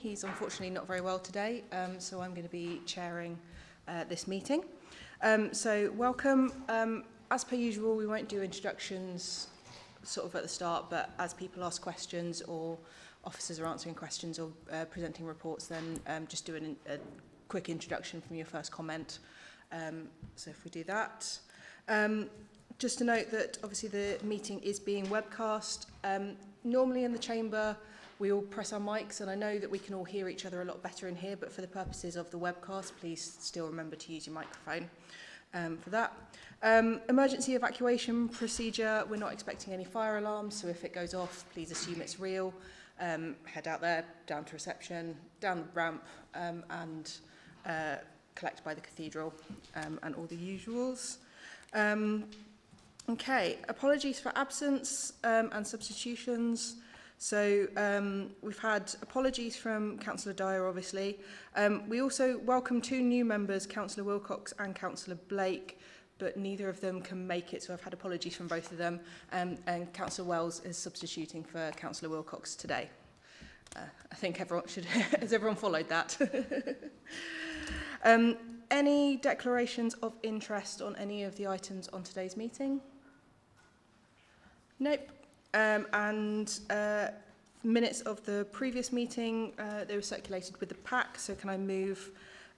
He's unfortunately not very well today, so I'm going to be chairing this meeting. So welcome. As per usual, we won't do introductions sort of at the start, but as people ask questions or officers are answering questions or presenting reports, then just do a quick introduction from your first comment. So if we do that. Just to note that obviously the meeting is being webcast. Normally in the chamber, we all press our mics, and I know that we can all hear each other a lot better in here, but for the purposes of the webcast, please still remember to use your microphone for that. Emergency evacuation procedure, we're not expecting any fire alarms, so if it goes off, please assume it's real. Head out there, down to reception, down the ramp, and collect by the cathedral, and all the usuals. Okay, apologies for absence and substitutions. So we've had apologies from Councillor Dyer, obviously. We also welcome two new members, Councillor Wilcox and Councillor Blake, but neither of them can make it, so I've had apologies from both of them. And Councillor Wells is substituting for Councillor Wilcox today. I think everyone should, has everyone followed that? Any declarations of interest on any of the items on today's meeting? Nope. Minutes of the previous meeting, they were circulated with the pack, so can I move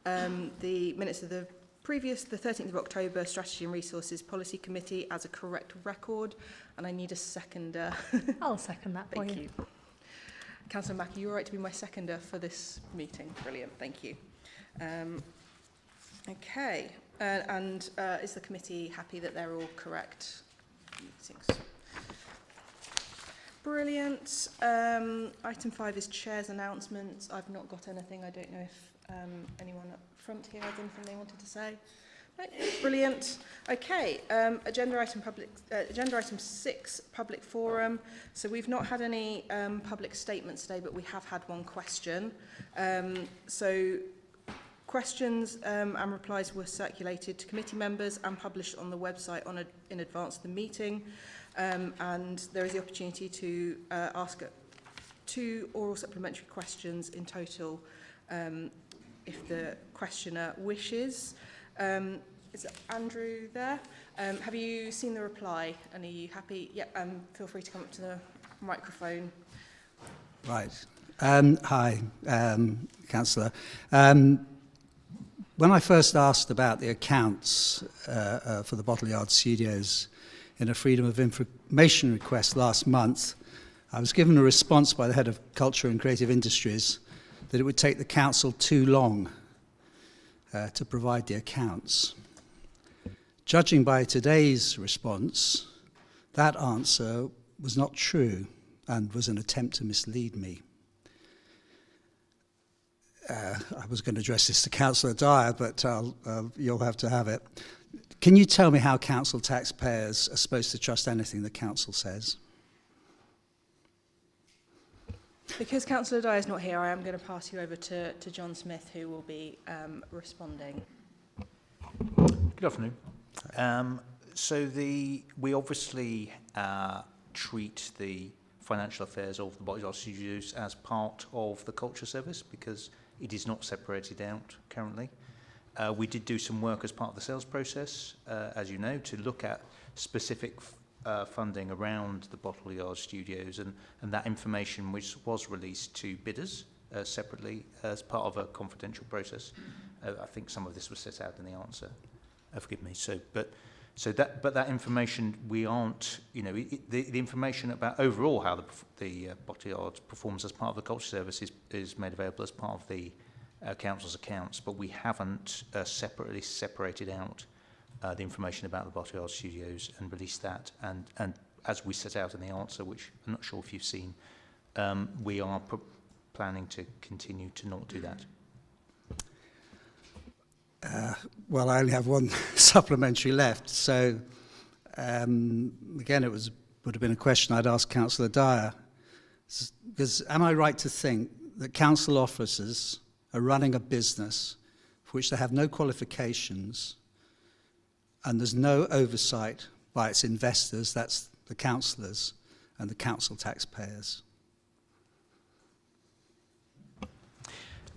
the minutes of the previous, the 13th of October, Strategy and Resources Policy Committee as a correct record, and I need a seconder. I'll second that for you. Thank you. Councillor Mackey, you're right to be my seconder for this meeting. Brilliant, thank you. Okay, is the committee happy that they're all correct meetings? Brilliant. Item 5 is Chair's announcements. I've not got anything. I don't know if anyone up front here has anything they wanted to say. No? Brilliant. Okay. Agenda item 6, public forum. So we've not had any public statements today, but we have had one question. So questions and replies were circulated to committee members and published on the website in advance of the meeting. And there is the opportunity to ask 2 oral supplementary questions in total if the questioner wishes. Is Andrew there? Have you seen the reply and are you happy? Yeah, feel free to come up to the microphone. Right. Hi, Councillor. When I first asked about the accounts for the Bottle Yard Studios in a Freedom of Information request last month, I was given a response by the Head of Culture and Creative Industries that it would take the Council too long to provide the accounts. Judging by today's response, that answer was not true and was an attempt to mislead me. I was going to address this to Councillor Dyer, but you'll have to have it. Can you tell me how council taxpayers are supposed to trust anything the council says? Because Councillor Dyer is not here, I am going to pass you over to John Smith, who will be responding. Good afternoon. We obviously treat the financial affairs of the Bottle Yard Studios as part of the culture service because it is not separated out currently. We did do some work as part of the sales process, as you know, to look at specific funding around the Bottle Yard Studios, and that information which was released to bidders separately as part of a confidential process. I think some of this was set out in the answer. Forgive me. But that information, we aren't, the information about overall how the Bottle Yard performs as part of the culture service is made available as part of the council's accounts, but we haven't separately separated out the information about the Bottle Yard Studios and released that. And as we set out in the answer, which I'm not sure if you've seen, we are planning to continue to not do that. Well, I only have one supplementary left, so again, would have been a question I'd ask Councillor Dyer. Because am I right to think that council officers are running a business for which they have no qualifications and there's no oversight by its investors, that's the councillors and the council taxpayers?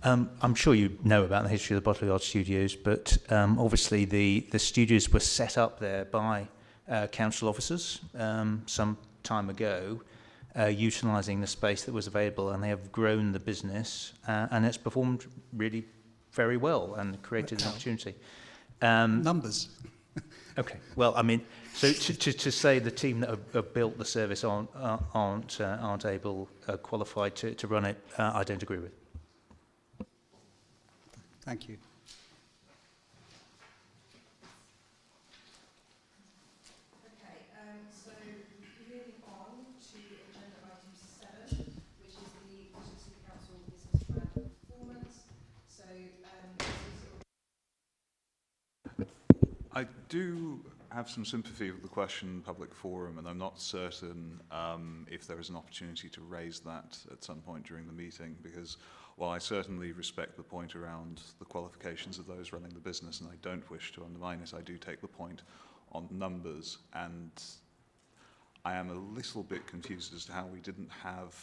I'm sure you know about the history of the Bottle Yard Studios, but obviously the studios were set up there by council officers some time ago, utilising the space that was available, and they have grown the business, and it's performed really very well and created an opportunity. Numbers. Okay, well, I mean, so to say the team that have built the service aren't able, qualified to run it, I don't agree with. Thank you. Okay, so moving on to agenda item 7, which is the Bristol City Council business plan and performance. So I do have some sympathy with the question public forum, and I'm not certain if there is an opportunity to raise that at some point during the meeting, because while I certainly respect the point around the qualifications of those running the business, and I don't wish to undermine it, I do take the point on numbers, and I am a little bit confused as to how we didn't have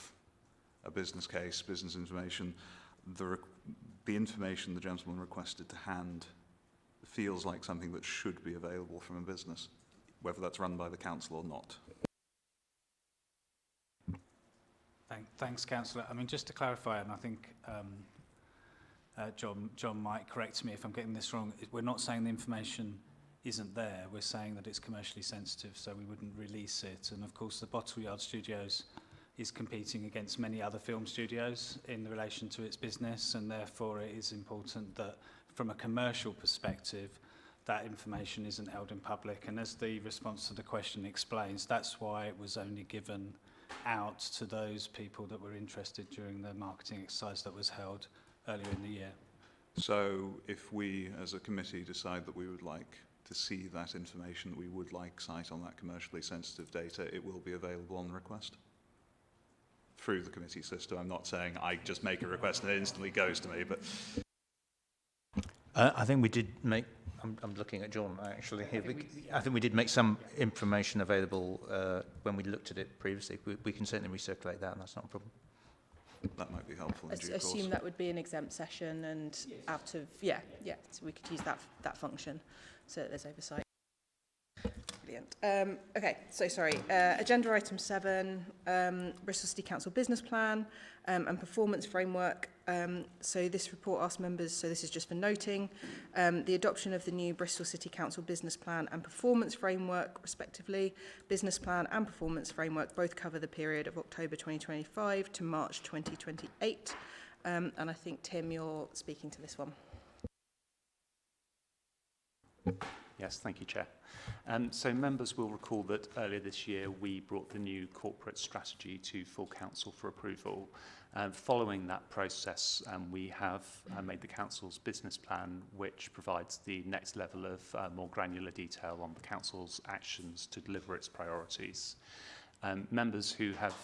a business case, business information. The information the gentleman requested to hand feels like something that should be available from a business, whether that's run by the council or not. Thanks, Councillor. I mean, just to clarify, and I think John might correct me if I'm getting this wrong, we're not saying the information isn't there. We're saying that it's commercially sensitive, so we wouldn't release it. And of course, the Bottle Yard Studios is competing against many other film studios in relation to its business, and therefore it is important that from a commercial perspective, that information isn't held in public. And as the response to the question explains, that's why it was only given out to those people that were interested during the marketing exercise that was held earlier in the year. So if we as a committee decide that we would like to see that information, that we would like sight on that commercially sensitive data, it will be available on request through the committee system. I'm not saying I just make a request and it instantly goes to me, but I think we did make, I'm looking at John actually here. I think we did make some information available when we looked at it previously. We can certainly recirculate that, and that's not a problem. that might be helpful in due course. assume that would be an exempt session, and out of, yeah, so we could use that function so that there's oversight. Brilliant. Okay, so sorry. Agenda item 7, Bristol City Council business plan and performance framework. So this report asks members, so this is just for noting, the adoption of the new Bristol City Council business plan and performance framework, respectively. Business plan and performance framework both cover the period of October 2025 to March 2028. And I think, Tim, you're speaking to this one. Yes, thank you, Chair. So members will recall that earlier this year we brought the new corporate strategy to full council for approval. Following that process, we have made the council's business plan, which provides the next level of more granular detail on the council's actions to deliver its priorities. Members who have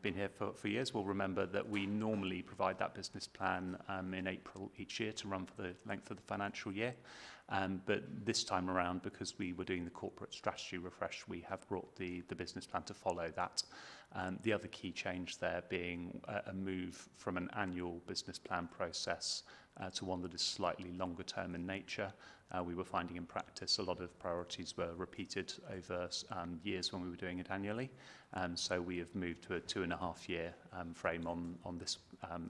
been here for years will remember that we normally provide that business plan in April each year to run for the length of the financial year. But this time around, because we were doing the corporate strategy refresh, we have brought the business plan to follow that. The other key change there being a move from an annual business plan process to one that is slightly longer term in nature. We were finding in practice a lot of priorities were repeated over years when we were doing it annually. So we have moved to a 2.5-year frame on this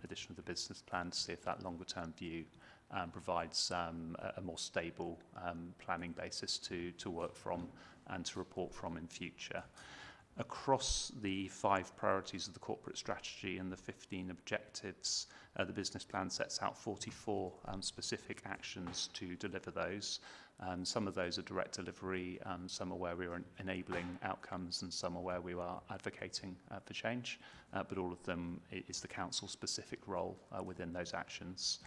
edition of the business plan to see if that longer term view provides a more stable planning basis to work from and to report from in future. Across the 5 priorities of the corporate strategy and the 15 objectives, the business plan sets out 44 specific actions to deliver those. Some of those are direct delivery, some are where we are enabling outcomes, and some are where we are advocating for change. But all of them is the council's specific role within those actions.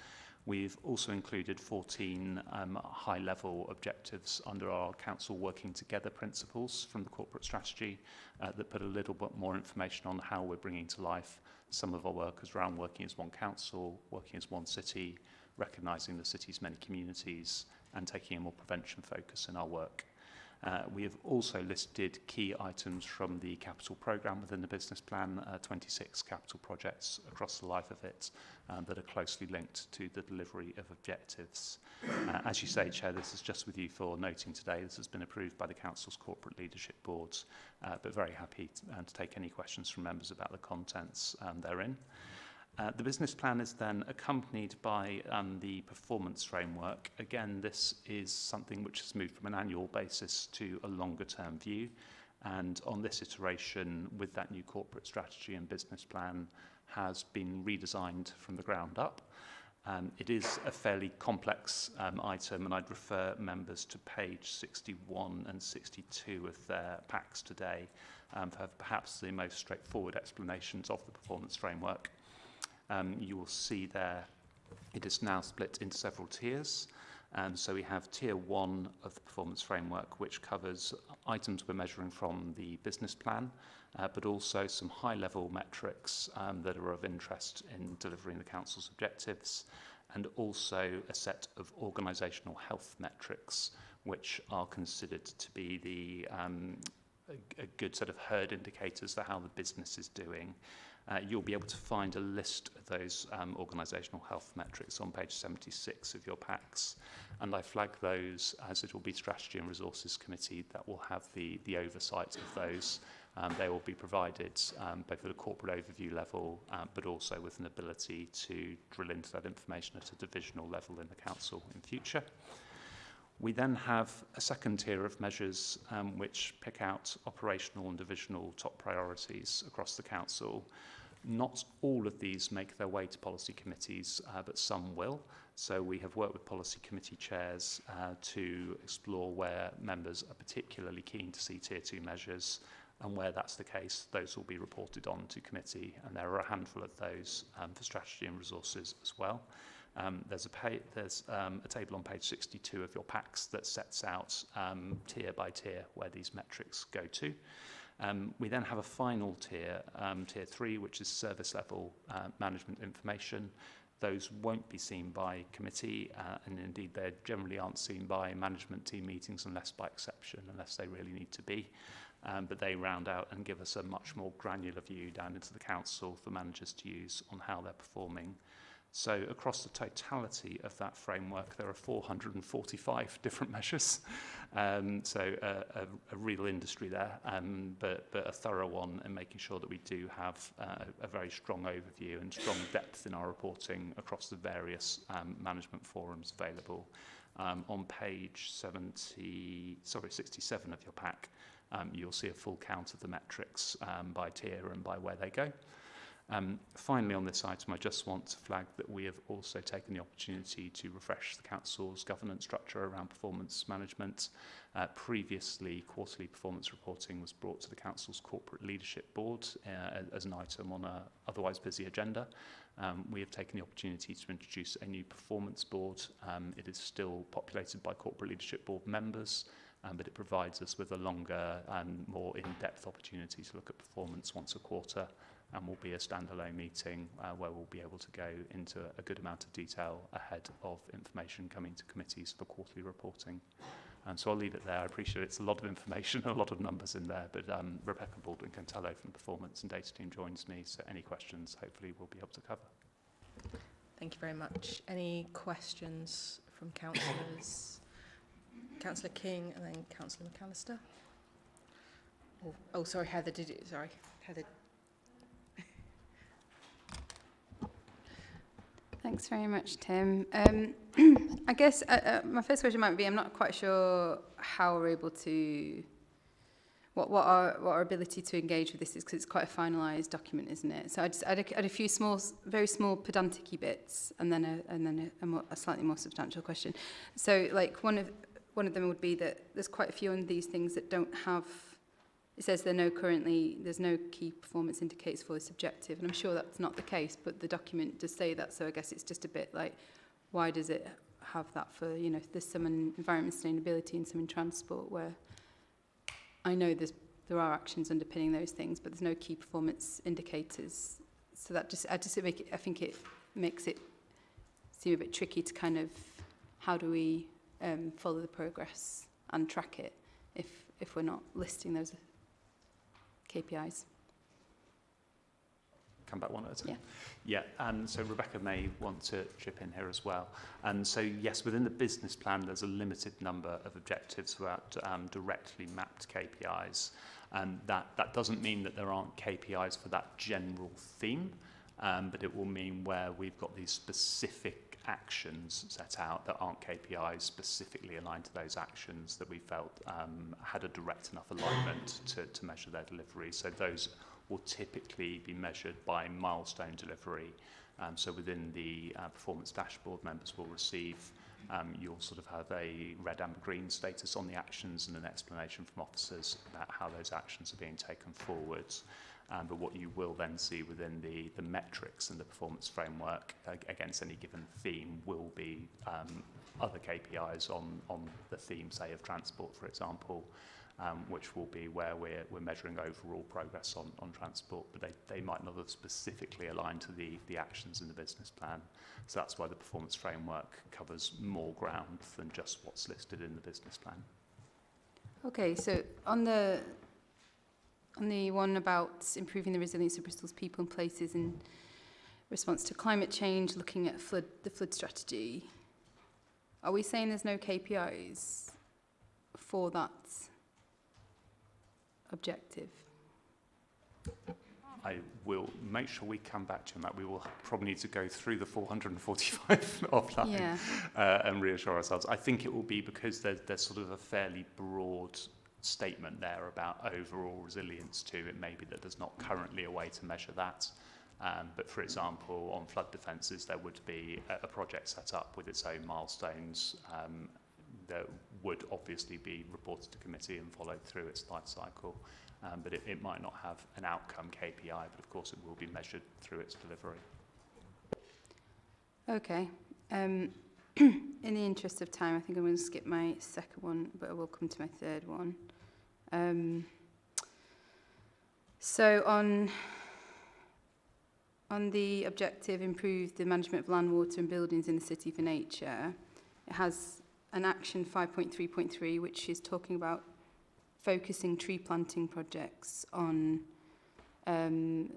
We've also included 14 high-level objectives under our council working together principles from the corporate strategy that put a little bit more information on how we're bringing to life some of our work around working as one council, working as one city, recognising the city's many communities, and taking a more prevention focus in our work. We have also listed key items from the capital programme within the business plan, 26 capital projects across the life of it that are closely linked to the delivery of objectives. As you say, Chair, this is just with you for noting today. This has been approved by the Council's Corporate Leadership Boards, but very happy to take any questions from members about the contents therein. The business plan is then accompanied by the performance framework. Again, this is something which has moved from an annual basis to a longer term view. And on this iteration, with that new corporate strategy and business plan, has been redesigned from the ground up. It is a fairly complex item, and I'd refer members to page 61 and 62 of their packs today for perhaps the most straightforward explanations of the performance framework. You will see there it is now split into several tiers. So we have tier 1 of the performance framework, which covers items we're measuring from the business plan, but also some high-level metrics that are of interest in delivering the Council's objectives, and also a set of organisational health metrics, which are considered to be a good set of herd indicators for how the business is doing. You'll be able to find a list of those organisational health metrics on page 76 of your packs, and I flag those as it will be Strategy and Resources Committee that will have the oversight of those. They will be provided both at a corporate overview level, but also with an ability to drill into that information at a divisional level in the Council in future. We then have a second tier of measures which pick out operational and divisional top priorities across the Council. Not all of these make their way to policy committees, but some will. So we have worked with policy committee chairs to explore where members are particularly keen to see tier 2 measures, and where that's the case, those will be reported on to committee, and there are a handful of those for strategy and resources as well. There's a table on page 62 of your packs that sets out tier by tier where these metrics go to. We then have a final tier, tier 3, which is service level management information. Those won't be seen by committee, and indeed they generally aren't seen by management team meetings unless by exception, unless they really need to be. But they round out and give us a much more granular view down into the Council for managers to use on how they're performing. So across the totality of that framework, there are 445 different measures. So a real industry there, but a thorough one, and making sure that we do have a very strong overview and strong depth in our reporting across the various management forums available. On page 67 of your pack, you'll see a full count of the metrics by tier and by where they go. Finally, on this item, I just want to flag that we have also taken the opportunity to refresh the Council's governance structure around performance management. Previously, quarterly performance reporting was brought to the Council's Corporate Leadership Board as an item on an otherwise busy agenda. We have taken the opportunity to introduce a new performance board. It is still populated by Corporate Leadership Board members, but it provides us with a longer and more in-depth opportunity to look at performance once a quarter, and will be a standalone meeting where we'll be able to go into a good amount of detail ahead of information coming to committees for quarterly reporting. So I'll leave it there. I appreciate it's a lot of information, a lot of numbers in there, but Rebecca Baldwin-Cantello from the Performance and Data team joins me, so any questions hopefully we'll be able to cover. Thank you very much. Any questions from councillors? Councillor King and then Councillor McAllister. Oh, sorry, Heather, Heather. Thanks very much, Tim. I guess my first question might be, I'm not quite sure how we're able to, what our ability to engage with this is, because it's quite a finalised document, isn't it? So I had a few very small pedantic-y bits, and then a slightly more substantial question. So, like, one of them would be that there's quite a few of these things that don't have. It says there's no key performance indicators for this objective, and I'm sure that's not the case, but the document does say that, so I guess it's just a bit like, why does it have that for, there's some in environment sustainability and some in transport, where I know there are actions underpinning those things, but there's no key performance indicators. So that I think it makes it seem a bit tricky to kind of, how do we follow the progress and track it if we're not listing those KPIs. Come back one at a time. Yeah. Yeah, so Rebecca may want to chip in here as well. And so, yes, within the business plan, there's a limited number of objectives about directly mapped KPIs. And that doesn't mean that there aren't KPIs for that general theme, but it will mean where we've got these specific actions set out that aren't KPIs specifically aligned to those actions that we felt had a direct enough alignment to measure their delivery. So those will typically be measured by milestone delivery. So within the performance dashboard, members will receive, you'll sort of have a red, amber, green status on the actions and an explanation from officers about how those actions are being taken forwards. But what you will then see within the metrics and the performance framework against any given theme will be other KPIs on the theme, say, of transport, for example, which will be where we're measuring overall progress on transport, but they might not have specifically aligned to the actions in the business plan. So that's why the performance framework covers more ground than just what's listed in the business plan. Okay, so on the one about improving the resilience of Bristol's people and places in response to climate change, looking at the flood strategy, are we saying there's no KPIs for that objective? I will make sure we come back to you on that. We will probably need to go through the 445 offline and reassure ourselves. I think it will be because there's sort of a fairly broad statement there about overall resilience too. It may be that there's not currently a way to measure that. But for example, on flood defences, there would be a project set up with its own milestones that would obviously be reported to committee and followed through its life cycle. But it might not have an outcome KPI, but of course it will be measured through its delivery. Okay. In the interest of time, I think I'm going to skip my second one, but I will come to my third one. So on the objective, improve the management of land, water and buildings in the city for nature, it has an action 5.3.3, which is talking about focusing tree planting projects on in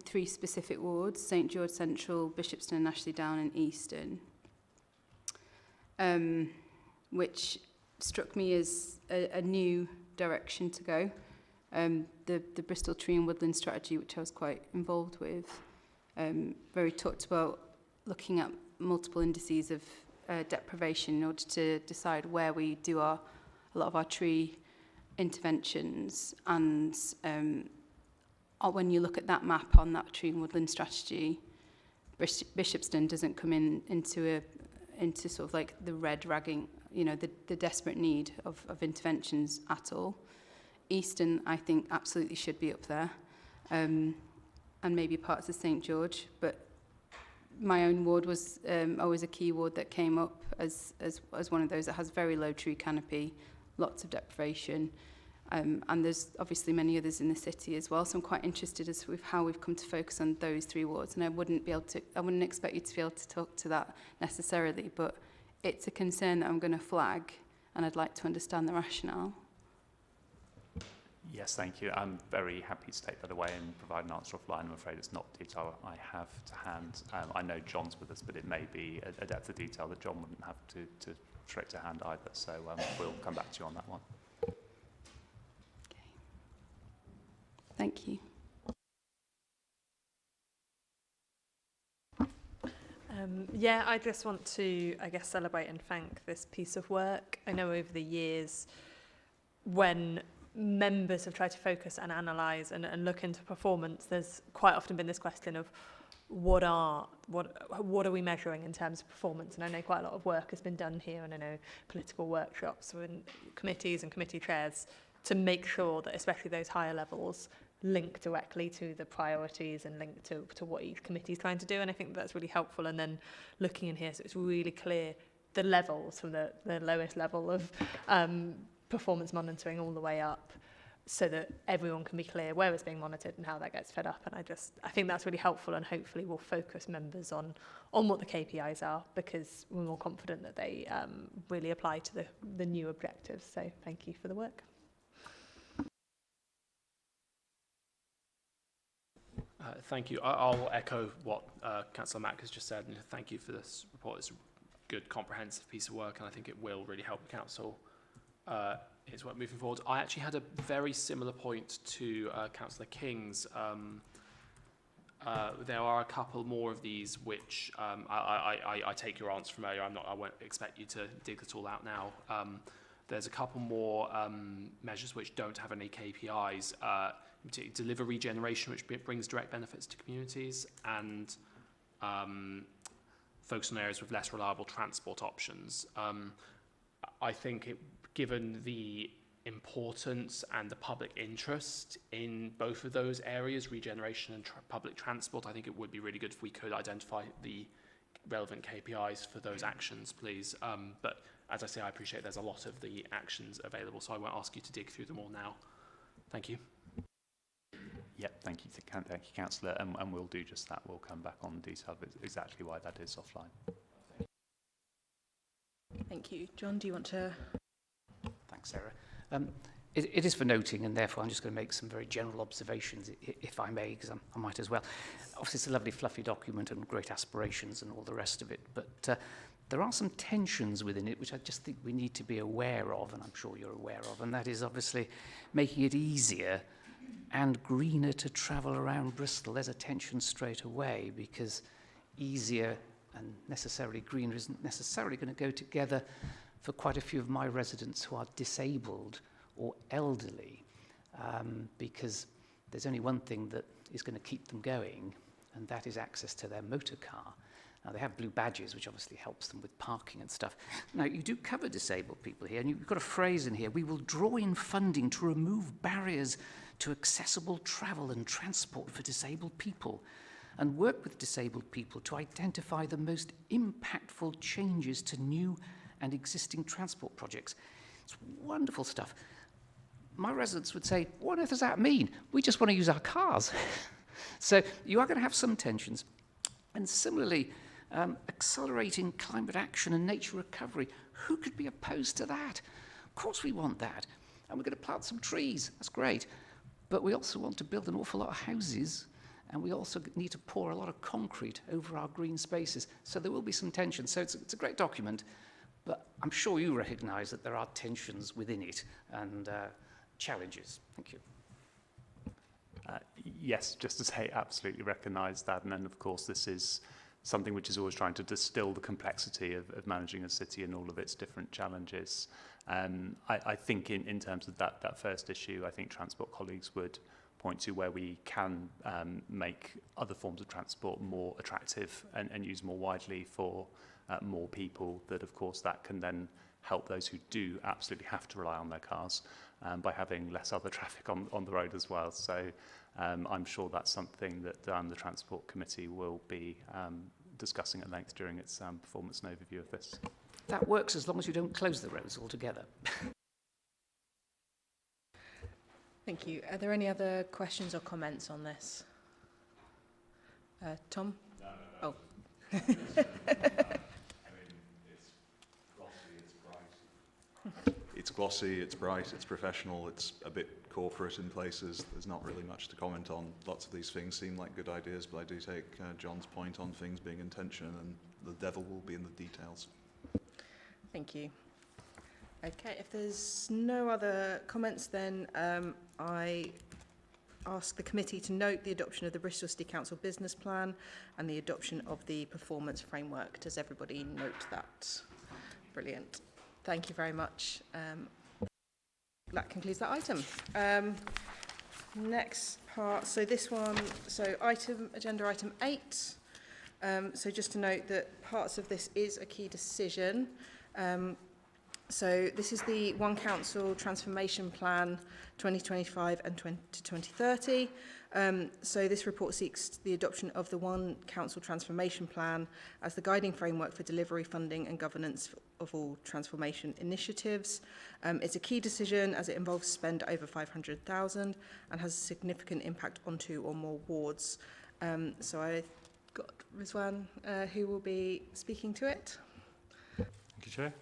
3 specific wards: St George Central, Bishopston and Ashley Down and Easton, which struck me as a new direction to go. The Bristol Tree and Woodland Strategy, which I was quite involved with, very talked about looking at multiple indices of deprivation in order to decide where we do a lot of our tree interventions. And when you look at that map on that Tree and Woodland Strategy, Bishopston doesn't come into sort of like the red ragging, the desperate need of interventions at all. Easton, I think, absolutely should be up there, and maybe parts of St George, but my own ward was always a key ward that came up as one of those that has very low tree canopy, lots of deprivation, and there's obviously many others in the city as well. So I'm quite interested as with how we've come to focus on those 3 wards, and I wouldn't expect you to be able to talk to that necessarily, but it's a concern that I'm going to flag, and I'd like to understand the rationale. Yes, thank you. I'm very happy to take that away and provide an answer offline. I'm afraid it's not detail I have to hand. I know John's with us, but it may be a depth of detail that John wouldn't have to straight to hand either. So we'll come back to you on that one. Okay. Thank you. Yeah, I just want to, celebrate and thank this piece of work. I know over the years, when members have tried to focus and analyse and look into performance, there's quite often been this question of what are we measuring in terms of performance? And I know quite a lot of work has been done here, and I know political workshops and committees and committee chairs to make sure that especially those higher levels link directly to the priorities and link to what each committee is trying to do. And I think that's really helpful. And then looking in here, so it's really clear the levels from the lowest level of performance monitoring all the way up. so that everyone can be clear where it's being monitored and how that gets fed up. And I think that's really helpful, and hopefully will focus members on what the KPIs are, because we're more confident that they really apply to the new objectives. So thank you for the work. Thank you. I'll echo what Councillor Mack has just said, and thank you for this report. It's a good, comprehensive piece of work, and I think it will really help the Council its work moving forward. I actually had a very similar point to Councillor King's. There are a couple more of these which I take your answer from earlier. I won't expect you to dig it all out now. There's a couple more measures which don't have any KPIs. Deliver regeneration, which brings direct benefits to communities, and focus on areas with less reliable transport options. I think, given the importance and the public interest in both of those areas, regeneration and public transport, I think it would be really good if we could identify the relevant KPIs for those actions, please. But as I say, I appreciate there's a lot of the actions available, so I won't ask you to dig through them all now. Thank you. Yep, thank you, Councillor, and we'll do just that. We'll come back on detail of exactly why that is offline. Thank you. John, do you want to? Thanks, Sarah. It is for noting, and therefore I'm just going to make some very general observations, if I may, because I might as well. Obviously, it's a lovely, fluffy document and great aspirations and all the rest of it, but there are some tensions within it which I just think we need to be aware of, and I'm sure you're aware of, and that is obviously making it easier and greener to travel around Bristol. There's a tension straight away, because easier and necessarily greener isn't necessarily going to go together for quite a few of my residents who are disabled or elderly, because there's only one thing that is going to keep them going, and that is access to their motor car. Now, they have blue badges, which obviously helps them with parking and stuff. Now, you do cover disabled people here, and you've got a phrase in here: we will draw in funding to remove barriers to accessible travel and transport for disabled people, and work with disabled people to identify the most impactful changes to new and existing transport projects. It's wonderful stuff. My residents would say, what on earth does that mean? We just want to use our cars. So you are going to have some tensions. And similarly, accelerating climate action and nature recovery. Who could be opposed to that? Of course we want that. And we're going to plant some trees. That's great. But we also want to build an awful lot of houses, and we also need to pour a lot of concrete over our green spaces. So there will be some tension. So it's a great document, but I'm sure you recognise that there are tensions within it and challenges. Thank you. Yes, just to say, absolutely recognise that. And then, of course, this is something which is always trying to distill the complexity of managing a city and all of its different challenges. I think in terms of that first issue, I think transport colleagues would point to where we can make other forms of transport more attractive and used more widely for more people, that of course that can then help those who do absolutely have to rely on their cars by having less other traffic on the road as well. So I'm sure that's something that the Transport Committee will be discussing at length during its performance and overview of this. That works as long as you don't close the roads altogether. Thank you. Are there any other questions or comments on this? Tom? No. Oh. I mean, it's glossy, it's bright. It's glossy, it's bright, it's professional, it's a bit corporate in places. There's not really much to comment on. Lots of these things seem like good ideas, but I do take John's point on things being in tension, and the devil will be in the details. Thank you. Okay, if there's no other comments, then I ask the committee to note the adoption of the Bristol City Council business plan and the adoption of the performance framework. Does everybody note that? Brilliant. Thank you very much. That concludes that item. Next part, so this one, agenda item 8. So just to note that parts of this is a key decision. So this is the One Council Transformation Plan 2025 and 2030. So this report seeks the adoption of the One Council Transformation Plan as the guiding framework for delivery, funding and governance of all transformation initiatives. It's a key decision as it involves spend over 500,000 and has a significant impact on 2 or more wards. So I've got Rizwan who will be speaking to it. Thank you, Chair.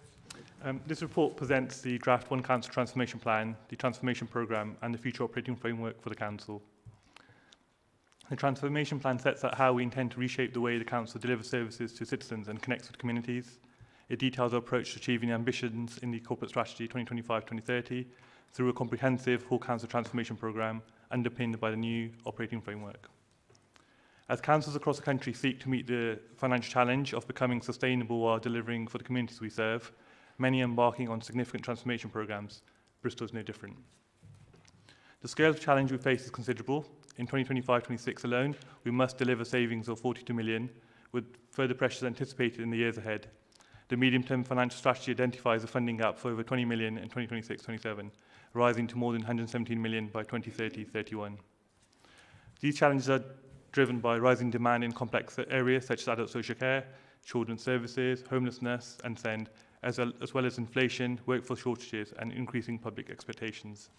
This report presents the draft One Council Transformation Plan, the Transformation Programme and the future operating framework for the Council. The Transformation Plan sets out how we intend to reshape the way the Council delivers services to citizens and connects with communities. It details our approach to achieving the ambitions in the Corporate Strategy 2025-2030 through a comprehensive whole Council transformation programme underpinned by the new operating framework. As councils across the country seek to meet the financial challenge of becoming sustainable while delivering for the communities we serve, many are embarking on significant transformation programmes. Bristol is no different. The scale of the challenge we face is considerable. In 2025-26 alone, we must deliver savings of 42 million, with further pressures anticipated in the years ahead. The medium-term financial strategy identifies a funding gap for over 20 million in 2026-27, rising to more than 117 million by 2030-31. These challenges are driven by rising demand in complex areas such as adult social care, children's services, homelessness and SEND, as well as inflation, workforce shortages and increasing public expectations.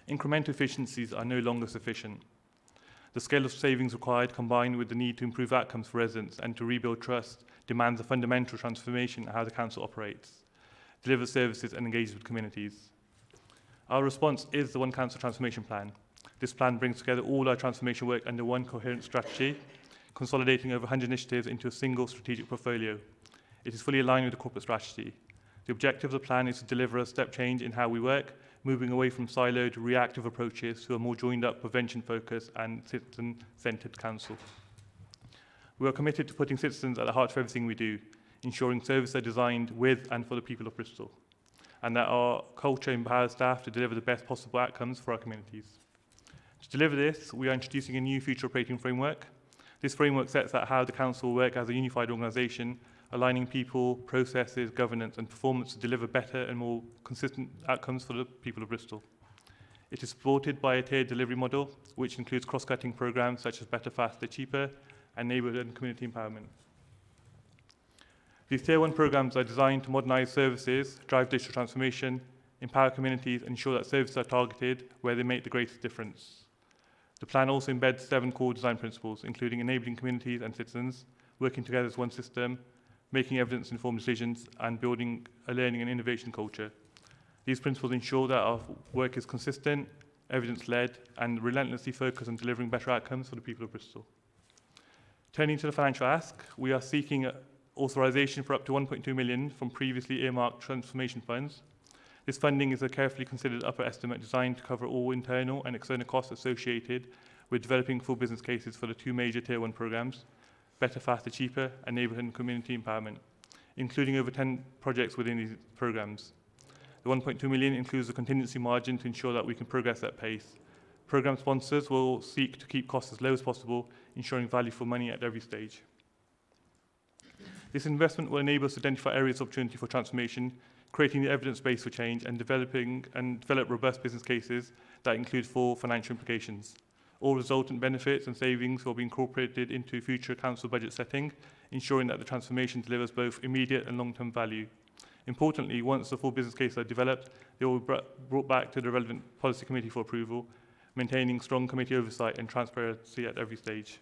Incremental efficiencies are no longer sufficient. The scale of savings required, combined with the need to improve outcomes for residents and to rebuild trust, demands a fundamental transformation in how the Council operates, delivers services and engages with communities. Our response is the One Council Transformation Plan. This plan brings together all our transformation work under one coherent strategy, consolidating over 100 initiatives into a single strategic portfolio. It is fully aligned with the corporate strategy. The objective of the plan is to deliver a step change in how we work, moving away from siloed, reactive approaches to a more joined-up, prevention-focused and citizen-centred council. We are committed to putting citizens at the heart of everything we do, ensuring services are designed with and for the people of Bristol, and that our culture empowers staff to deliver the best possible outcomes for our communities. To deliver this, we are introducing a new future operating framework. This framework sets out how the council will work as a unified organisation, aligning people, processes, governance and performance to deliver better and more consistent outcomes for the people of Bristol. It is supported by a tiered delivery model, which includes cross-cutting programmes such as Better, Faster, Cheaper and neighbourhood and community empowerment. These Tier 1 programmes are designed to modernise services, drive digital transformation, empower communities and ensure that services are targeted where they make the greatest difference. The plan also embeds 7 core design principles, including enabling communities and citizens, working together as one system, making evidence-informed decisions, and building a learning and innovation culture. These principles ensure that our work is consistent, evidence-led, and relentlessly focused on delivering better outcomes for the people of Bristol. Turning to the financial ask, we are seeking authorisation for up to 1.2 million from previously earmarked transformation funds. This funding is a carefully considered upper estimate designed to cover all internal and external costs associated with developing full business cases for the 2 major Tier 1 programmes, Better, Faster, Cheaper and neighbourhood and community empowerment, including over 10 projects within these programmes. The 1.2 million includes a contingency margin to ensure that we can progress at pace. Programme sponsors will seek to keep costs as low as possible, ensuring value for money at every stage. This investment will enable us to identify areas of opportunity for transformation, creating the evidence base for change and develop robust business cases that include full financial implications. All resultant benefits and savings will be incorporated into future council budget setting, ensuring that the transformation delivers both immediate and long-term value. Importantly, once the full business cases are developed, they will be brought back to the relevant policy committee for approval, maintaining strong committee oversight and transparency at every stage.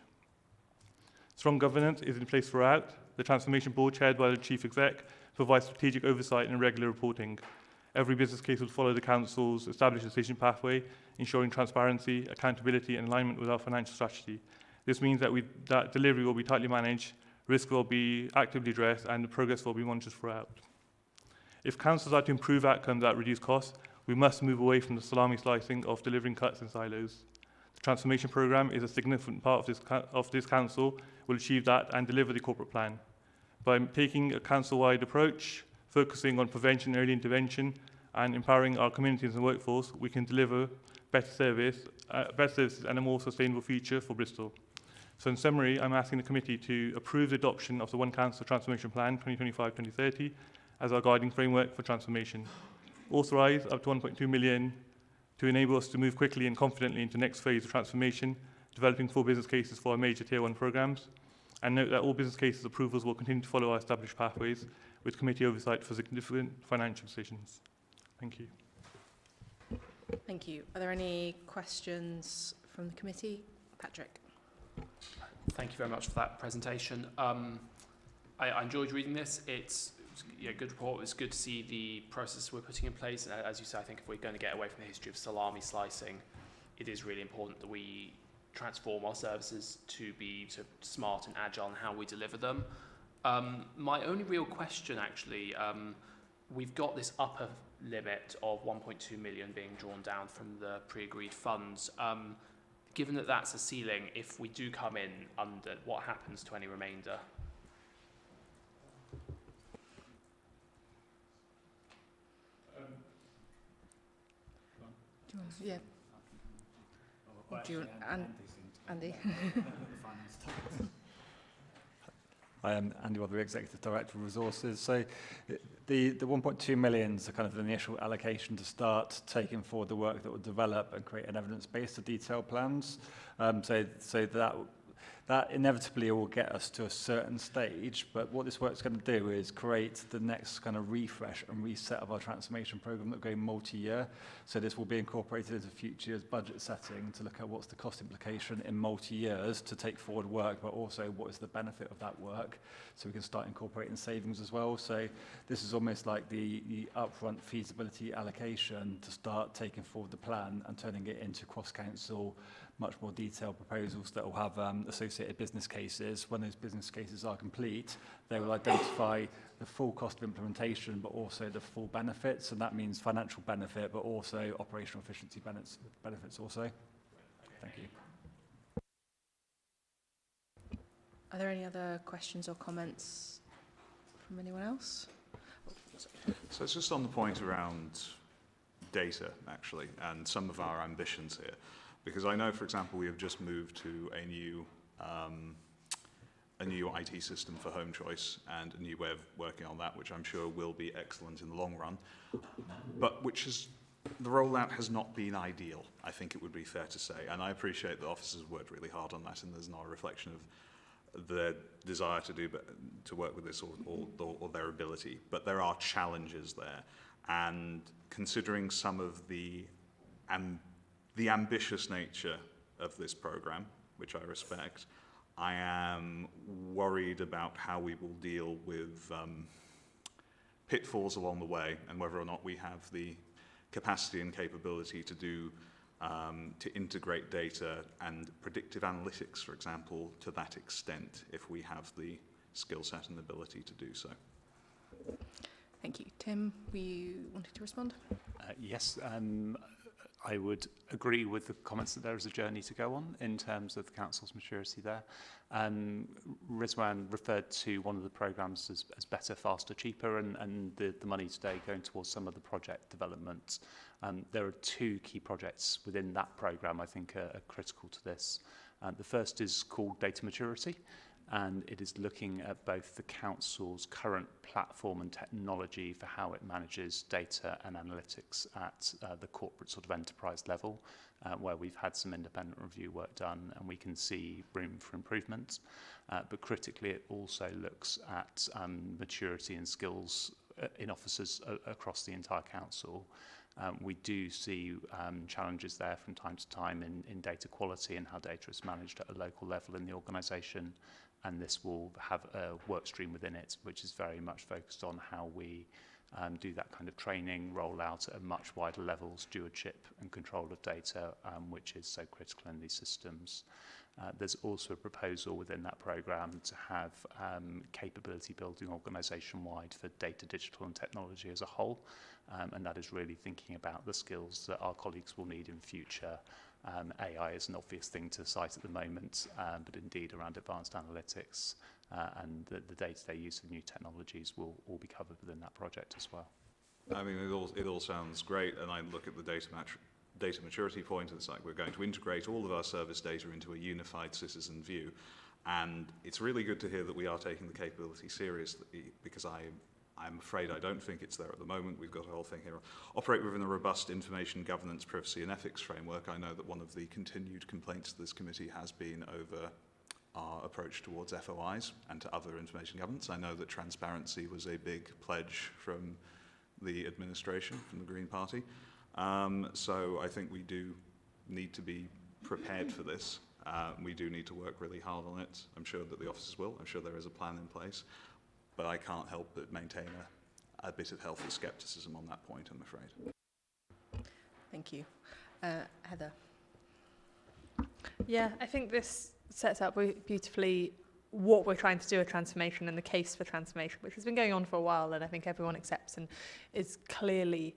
Strong governance is in place throughout. The Transformation Board, chaired by the Chief Exec, provides strategic oversight and regular reporting. Every business case will follow the Council's established decision pathway, ensuring transparency, accountability and alignment with our financial strategy. This means that delivery will be tightly managed, risk will be actively addressed and the progress will be monitored throughout. If councils are to improve outcomes that reduce costs, we must move away from the salami slicing of delivering cuts in silos. The transformation programme is a significant part of this council, will achieve that and deliver the corporate plan. By taking a council-wide approach, focusing on prevention and early intervention, and empowering our communities and workforce, we can deliver better services and a more sustainable future for Bristol. So in summary, I'm asking the committee to approve the adoption of the One Council Transformation Plan 2025-2030 as our guiding framework for transformation. Authorise up to 1.2 million to enable us to move quickly and confidently into the next phase of transformation, developing full business cases for our major Tier 1 programmes, and note that all business cases approvals will continue to follow our established pathways with committee oversight for significant financial decisions. Thank you. Thank you. Are there any questions from the committee? Patrick. Thank you very much for that presentation. I enjoyed reading this. It's a good report. It's good to see the process we're putting in place. And as you say, I think if we're going to get away from the history of salami slicing, it is really important that we transform our services to be sort of smart and agile in how we deliver them. My only real question, actually, we've got this upper limit of 1.2 million being drawn down from the pre-agreed funds. Given that that's a ceiling, if we do come in under, what happens to any remainder? Yeah. Do you want, Andy? I am Andy Wother, Executive Director of Resources. So the 1.2 million is kind of the initial allocation to start taking forward the work that will develop and create an evidence base to detailed plans. So that inevitably will get us to a certain stage, but what this work's going to do is create the next kind of refresh and reset of our transformation program that will go multi-year. So this will be incorporated into future year's budget setting to look at what's the cost implication in multi-years to take forward work, but also what is the benefit of that work, so we can start incorporating savings as well. So this is almost like the upfront feasibility allocation to start taking forward the plan and turning it into cross-council, much more detailed proposals that will have associated business cases. When those business cases are complete, they will identify the full cost of implementation, but also the full benefits, and that means financial benefit, but also operational efficiency benefits also. Thank you. Are there any other questions or comments from anyone else? So it's just on the point around data, actually, and some of our ambitions here. Because I know, for example, we have just moved to a new IT system for Home Choice and a new way of working on that, which I'm sure will be excellent in the long run, but the rollout has not been ideal, I think it would be fair to say. And I appreciate that officers have worked really hard on that, and there's not a reflection of their desire to work with this or their ability. But there are challenges there, and considering some of the ambitious nature of this program, which I respect, I am worried about how we will deal with pitfalls along the way, and whether or not we have the capacity and capability to integrate data and predictive analytics, for example, to that extent, if we have the skill set and ability to do so. Thank you. Tim, were you wanting to respond? Yes. I would agree with the comments that there is a journey to go on in terms of the council's maturity there. Rizwan referred to one of the programmes as better, faster, cheaper, and the money today going towards some of the project development. There are two key projects within that programme I think are critical to this. The first is called Data Maturity, and it is looking at both the council's current platform and technology for how it manages data and analytics at the corporate sort of enterprise level, where we've had some independent review work done and we can see room for improvement. But critically, it also looks at maturity and skills in officers across the entire council. We do see challenges there from time to time in data quality and how data is managed at a local level in the organisation. And this will have a work stream within it, which is very much focused on how we do that kind of training, roll out at a much wider level, stewardship and control of data, which is so critical in these systems. There's also a proposal within that programme to have capability building organisation-wide for data, digital and technology as a whole. And that is really thinking about the skills that our colleagues will need in future. AI is an obvious thing to cite at the moment, but indeed around advanced analytics and the day-to-day use of new technologies will all be covered within that project as well. I mean, it all sounds great, and I look at the data maturity point, and it's like we're going to integrate all of our service data into a unified citizen view. And it's really good to hear that we are taking the capability seriously, because I I'm afraid I don't think it's there at the moment. We've got a whole thing here. Operate within a robust information governance, privacy and ethics framework. I know that one of the continued complaints this committee has been over our approach towards FOIs and to other information governance. I know that transparency was a big pledge from the administration, from the Green Party. So I think we do need to be prepared for this. We do need to work really hard on it. I'm sure that the officers will. I'm sure there is a plan in place. But I can't help but maintain a bit of healthy scepticism on that point, I'm afraid. Thank you. Heather. Yeah, I think this sets out beautifully what we're trying to do with transformation and the case for transformation, which has been going on for a while, and I think everyone accepts and is clearly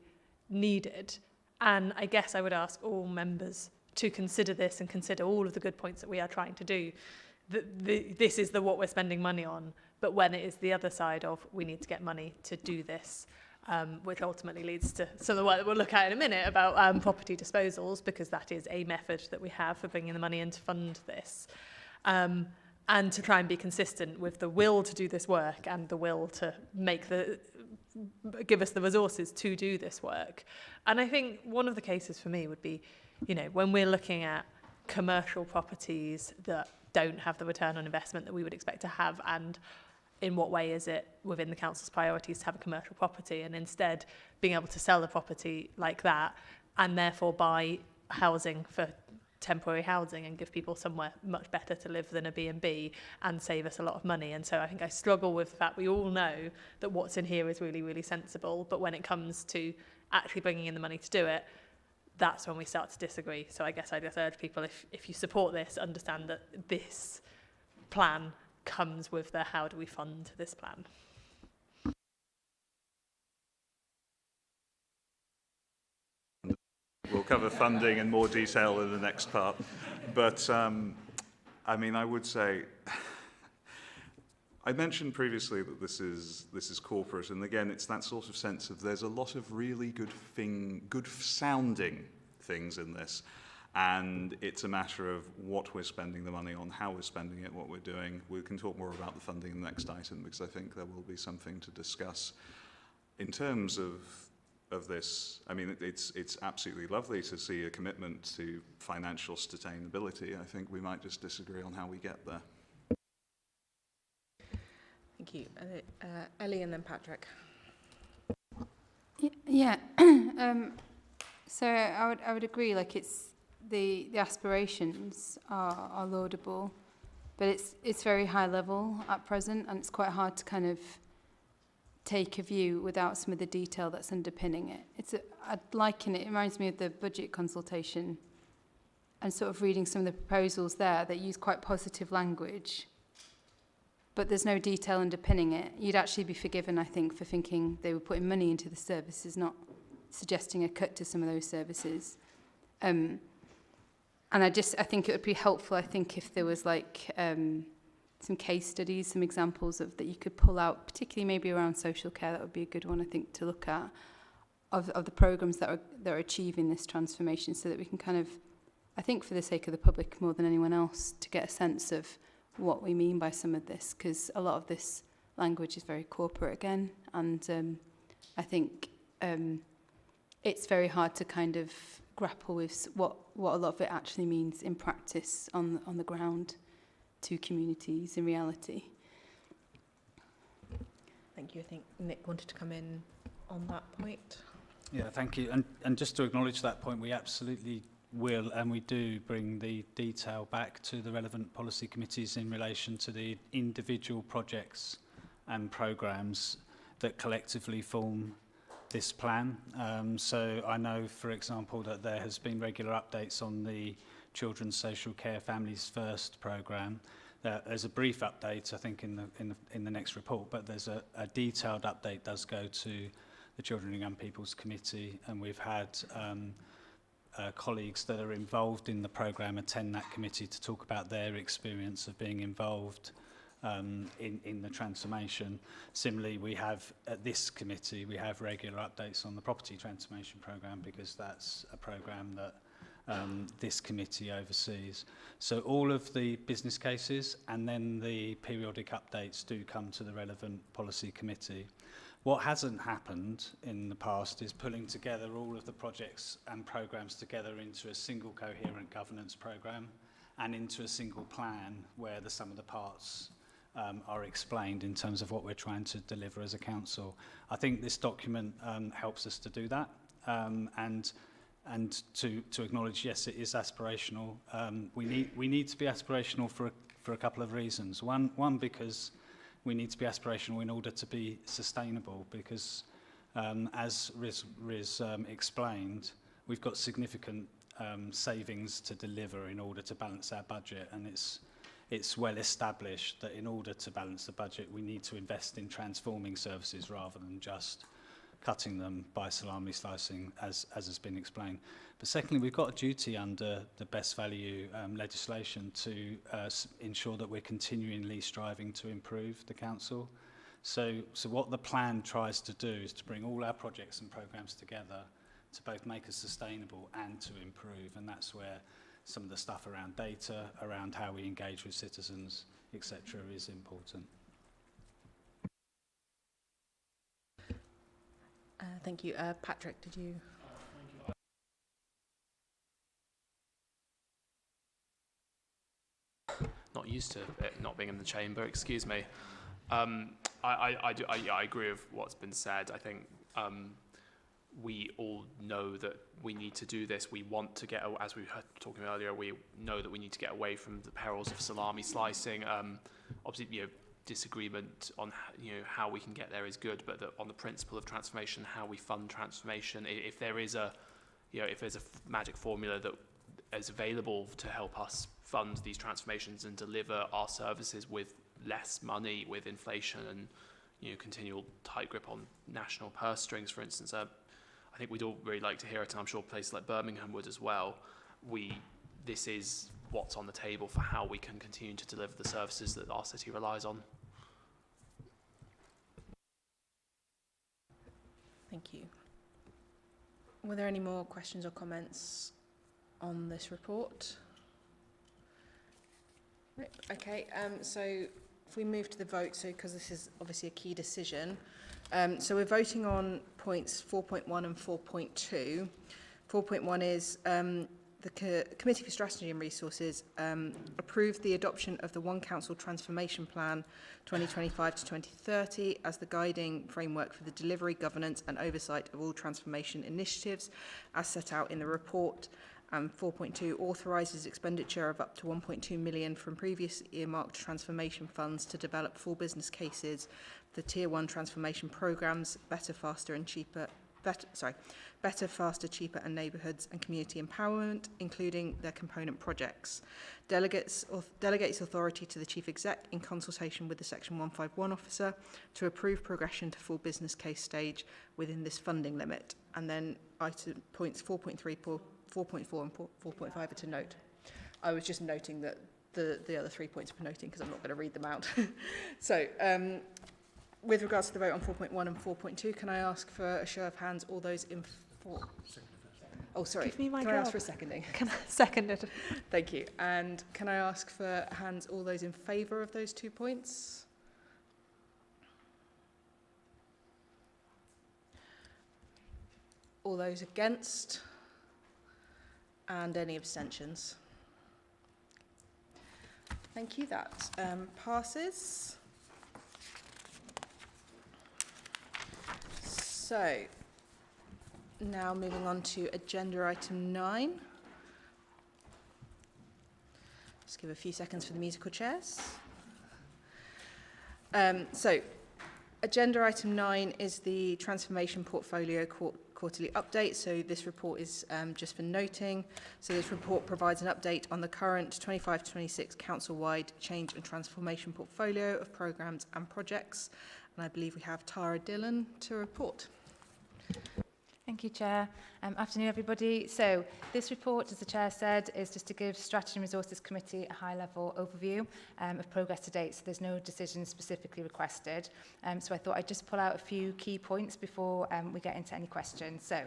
needed. And I guess I would ask all members to consider this and consider all of the good points that we are trying to do. This is what we're spending money on, but when it is the other side of we need to get money to do this, which ultimately leads to some of the work that we'll look at in a minute about property disposals, because that is a method that we have for bringing the money in to fund this. And to try and be consistent with the will to do this work and the will to give us the resources to do this work. And I think one of the cases for me would be, when we're looking at commercial properties that don't have the return on investment that we would expect to have, and in what way is it within the council's priorities to have a commercial property, and instead being able to sell a property like that and therefore buy housing for temporary housing and give people somewhere much better to live than a B&B and save us a lot of money. And so I think I struggle with the fact we all know that what's in here is really, really sensible, but when it comes to actually bringing in the money to do it, that's when we start to disagree. So I guess I just urge people, if you support this, understand that this plan comes with the how do we fund this plan. We'll cover funding in more detail in the next part. But, I mean, I would say, I mentioned previously that this is corporate, and again, it's that sort of sense of there's a lot of really good sounding things in this, and it's a matter of what we're spending the money on, how we're spending it, what we're doing. We can talk more about the funding in the next item, because I think there will be something to discuss in terms of this. I mean, it's absolutely lovely to see a commitment to financial sustainability. I think we might just disagree on how we get there. Thank you. Ellie and then Patrick. Yeah. So I would agree. Like, it's the aspirations are laudable, but it's very high level at present, and it's quite hard to kind of take a view without some of the detail that's underpinning it. I'd liken it. It reminds me of the budget consultation, and sort of reading some of the proposals there that use quite positive language, but there's no detail underpinning it. You'd actually be forgiven, I think, for thinking they were putting money into the services, not suggesting a cut to some of those services. And I think it would be helpful, I think, if there was like some case studies, some examples of that you could pull out, particularly maybe around social care. That would be a good one, I think, to look at, of the programmes that are achieving this transformation, so that we can kind of, I think for the sake of the public more than anyone else, to get a sense of what we mean by some of this, because a lot of this language is very corporate again, and I think it's very hard to kind of grapple with what a lot of it actually means in practice on the ground to communities in reality. Thank you. I think Nick wanted to come in on that point. Yeah, thank you. And just to acknowledge that point, we absolutely will, and we do bring the detail back to the relevant policy committees in relation to the individual projects and programmes that collectively form this plan. So I know, for example, that there has been regular updates on the Children's Social Care Families First programme. There's a brief update, I think, in the next report, but there's a detailed update does go to the Children and Young People's Committee, and we've had colleagues that are involved in the programme attend that committee to talk about their experience of being involved in the transformation. Similarly, we have at this committee, we have regular updates on the property transformation programme, because that's a programme that this committee oversees. So all of the business cases and then the periodic updates do come to the relevant policy committee. What hasn't happened in the past is pulling together all of the projects and programs together into a single coherent governance program and into a single plan where the sum of the parts are explained in terms of what we're trying to deliver as a council. I think this document helps us to do that, and to acknowledge, yes, it is aspirational. We need to be aspirational for a couple of reasons. One because we need to be aspirational in order to be sustainable, because as Riz explained, we've got significant savings to deliver in order to balance our budget, and it's well established that in order to balance the budget we need to invest in transforming services rather than just cutting them by salami slicing, as has been explained. But secondly, we've got a duty under the best value legislation to ensure that we're continually striving to improve the council. So what the plan tries to do is to bring all our projects and programs together to both make us sustainable and to improve, and that's where some of the stuff around data, around how we engage with citizens, etc., is important. Thank you. Patrick, did you? Not used to it not being in the chamber, excuse me. I agree with what's been said. I think we all know that we need to do this. We want to get, as we were talking earlier, we know that we need to get away from the perils of salami slicing. Obviously, disagreement on how we can get there is good, but on the principle of transformation, how we fund transformation, if there is a if there's a magic formula that is available to help us fund these transformations and deliver our services with less money, with inflation and continual tight grip on national purse strings, for instance, I think we'd all really like to hear it, and I'm sure places like Birmingham would as well. This is what's on the table for how we can continue to deliver the services that our city relies on. Thank you. Were there any more questions or comments on this report? Nope. Okay, so if we move to the vote, so because this is obviously a key decision, so we're voting on points 4.1 and 4.2. 4.1 is the Committee for Strategy and Resources approved the adoption of the One Council Transformation Plan 2025 to 2030 as the guiding framework for the delivery, governance and oversight of all transformation initiatives as set out in the report. 4.2 authorises expenditure of up to 1.2 million from previous earmarked transformation funds to develop full business cases for the Tier 1 transformation programmes, better, faster, cheaper and neighbourhoods and community empowerment, including their component projects. Delegates authority to the Chief Exec in consultation with the Section 151 officer to approve progression to full business case stage within this funding limit. And then points 4.3, 4.4 and 4.5 are to note. I was just noting that the other 3 points for noting because I'm not going to read them out. So, with regards to the vote on 4.1 and 4.2, can I ask for a show of hands all those in for... Oh, sorry. Give me my can job. I ask for a seconding? Can I second it? Thank you. And can I ask for hands all those in favour of those 2 points? All those against? And any abstentions? Thank you. That passes. So, now moving on to agenda item 9. Just give a few seconds for the musical chairs. So, agenda item 9 is the transformation portfolio quarterly update. So this report is just for noting. So this report provides an update on the current 25-26 council-wide change and transformation portfolio of programmes and projects. And I believe we have Tara Dillon to report. Thank you, Chair. Afternoon, everybody. So this report, as the Chair said, is just to give Strategy and Resources Committee a high-level overview of progress to date. So there's no decision specifically requested. So I thought I'd just pull out a few key points before we get into any questions. So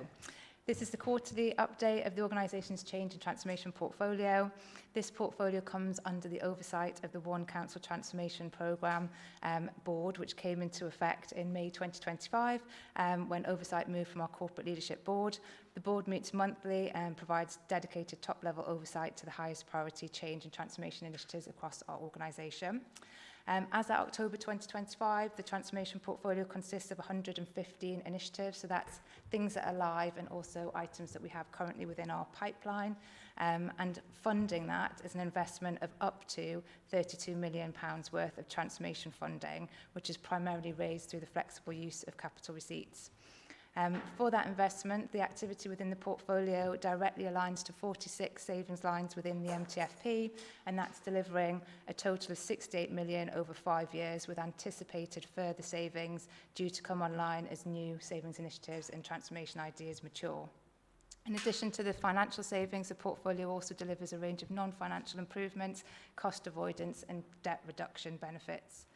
This is the quarterly update of the organisation's change and transformation portfolio. This portfolio comes under the oversight of the One Council Transformation Programme board, which came into effect in May 2025 when oversight moved from our corporate leadership board. The board meets monthly and provides dedicated top-level oversight to the highest priority change and transformation initiatives across our organisation. As at October 2025, the transformation portfolio consists of 115 initiatives, so that's things that are live and also items that we have currently within our pipeline. And funding that is an investment of up to £32 million worth of transformation funding, which is primarily raised through the flexible use of capital receipts. For that investment, the activity within the portfolio directly aligns to 46 savings lines within the MTFP, and that's delivering a total of 68 million over 5 years, with anticipated further savings due to come online as new savings initiatives and transformation ideas mature. In addition to the financial savings, the portfolio also delivers a range of non-financial improvements, cost avoidance and debt reduction benefits.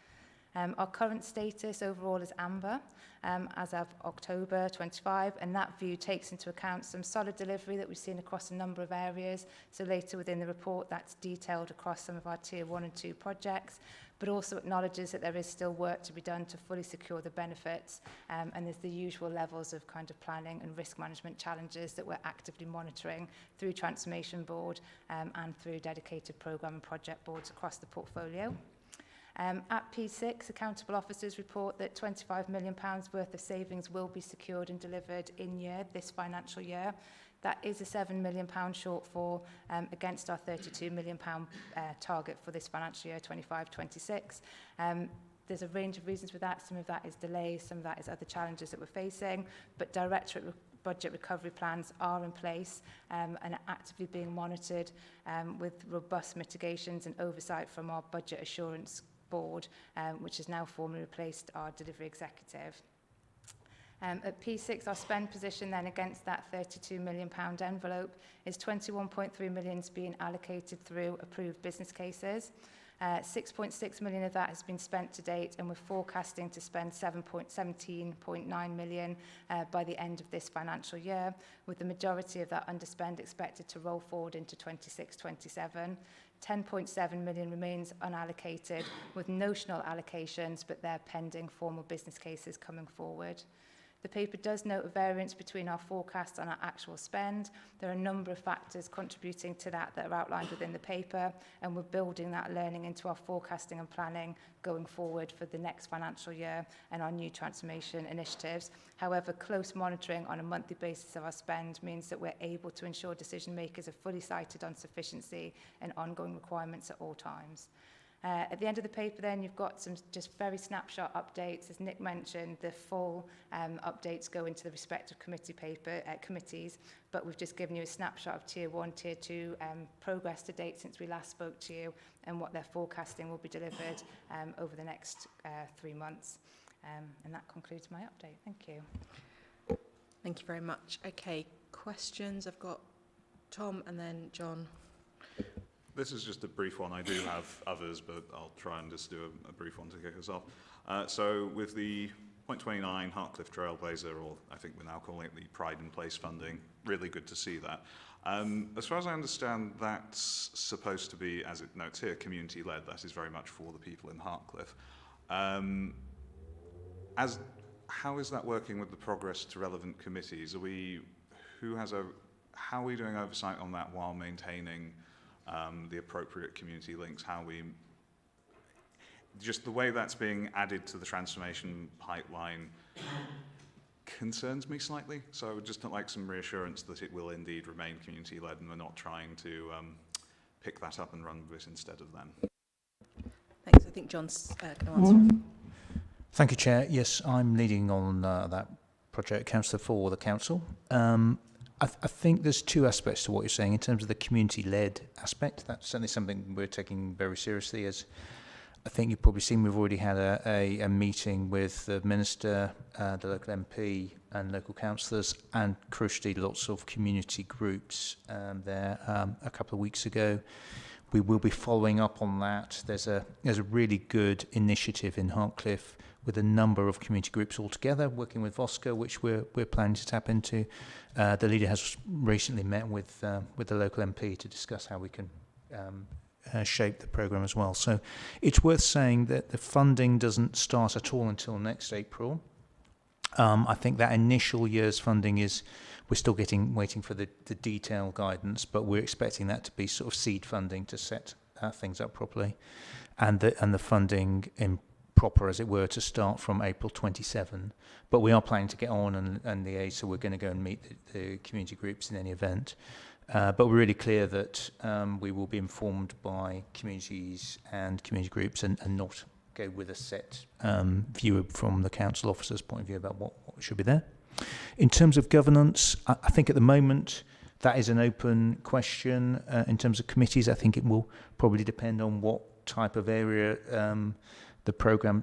Our current status overall is amber as of October 25, and that view takes into account some solid delivery that we've seen across a number of areas. So later within the report, that's detailed across some of our Tier 1 and 2 projects, but also acknowledges that there is still work to be done to fully secure the benefits, and there's the usual levels of kind of planning and risk management challenges that we're actively monitoring through Transformation Board and through dedicated programme and project boards across the portfolio. At P6, accountable officers report that £25 million worth of savings will be secured and delivered in year this financial year. That is a £7 million shortfall against our £32 million target for this financial year 25-26. There's a range of reasons for that. Some of that is delays, some of that is other challenges that we're facing, but Directorate budget recovery plans are in place and are actively being monitored with robust mitigations and oversight from our budget assurance board, which has now formally replaced our delivery executive. At P6, our spend position then against that £32 million envelope is 21.3 million being allocated through approved business cases. 6.6 million of that has been spent to date, and we're forecasting to spend 17.9 million by the end of this financial year, with the majority of that underspend expected to roll forward into 26-27. 10.7 million remains unallocated with notional allocations, but they're pending formal business cases coming forward. The paper does note a variance between our forecast and our actual spend. There are a number of factors contributing to that are outlined within the paper, and we're building that learning into our forecasting and planning going forward for the next financial year and our new transformation initiatives. However, close monitoring on a monthly basis of our spend means that we're able to ensure decision makers are fully sighted on sufficiency and ongoing requirements at all times. At the end of the paper then, you've got some just very snapshot updates. As Nick mentioned, the full updates go into the respective committees, but we've just given you a snapshot of Tier 1, Tier 2 progress to date since we last spoke to you and what their forecasting will be delivered over the next 3 months. And that concludes my update. Thank you. Thank you very much. Okay, questions? I've got Tom and then John. This is just a brief one. I do have others, but I'll try and just do a brief one to kick us off. So with the .29 Hartcliffe Trailblazer, or I think we're now calling it the Pride in Place funding, really good to see that. As far as I understand, that's supposed to be, as it notes here, community-led. That is very much for the people in Hartcliffe. How is that working with the progress to relevant committees? How are we doing oversight on that while maintaining the appropriate community links? Just the way that's being added to the transformation pipeline concerns me slightly. So I would just like some reassurance that it will indeed remain community-led and we're not trying to pick that up and run with it instead of them. Thanks. I think John's going to answer. Thank you, Chair. Yes, I'm leading on that project, Councillor for the Council. I think there's 2 aspects to what you're saying. In terms of the community-led aspect, that's certainly something we're taking very seriously. As I think you've probably seen, we've already had a meeting with the Minister, the local MP and local councillors, and crucially lots of community groups there a couple of weeks ago. We will be following up on that. There's a really good initiative in Hartcliffe with a number of community groups altogether, working with VOSCA, which we're planning to tap into. The leader has recently met with the local MP to discuss how we can shape the programme as well. So it's worth saying that the funding doesn't start at all until next April. I think that initial year's funding we're still waiting for the detailed guidance, but we're expecting that to be sort of seed funding to set things up properly, and the funding in proper, as it were, to start from April 27. But we are planning to get on and liaise, so we're going to go and meet the community groups in any event. But we're really clear that we will be informed by communities and community groups and not go with a set view from the council officer's point of view about what should be there. In terms of governance, I think at the moment that is an open question. In terms of committees, I think it will probably depend on what type of area the programme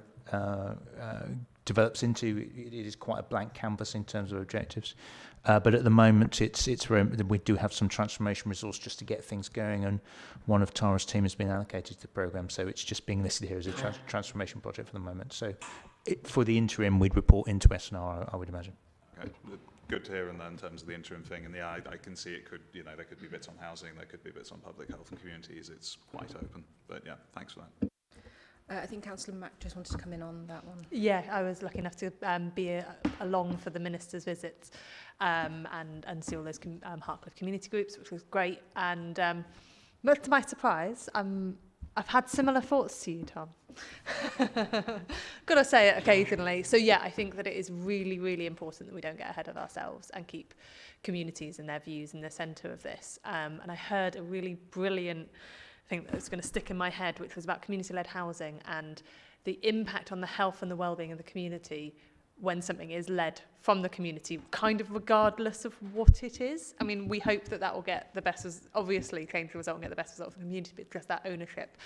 develops into. It is quite a blank canvas in terms of objectives. But at the moment, we do have some transformation resource just to get things going, and one of Tara's team has been allocated to the programme, so it's just being listed here as a transformation project for the moment. So for the interim, we'd report into SNR, I would imagine. Okay. Good to hear in terms of the interim thing, and yeah, I can see it could, there could be bits on housing, there could be bits on public health and communities. It's quite open, but yeah, thanks for that. I think Councillor Mack just wanted to come in on that one. Yeah, I was lucky enough to be along for the minister's visits and see all those Hartcliffe community groups, which was great. And much to my surprise, I've had similar thoughts to you, Tom. Got to say it occasionally. So yeah, I think that it is really, really important that we don't get ahead of ourselves and keep communities and their views in the centre of this. And I heard a really brilliant thing that was going to stick in my head, which was about community-led housing and the impact on the health and the well-being of the community when something is led from the community, kind of regardless of what it is. I mean, we hope that will get the best, obviously change the result and get the best result for the community, but just that ownership.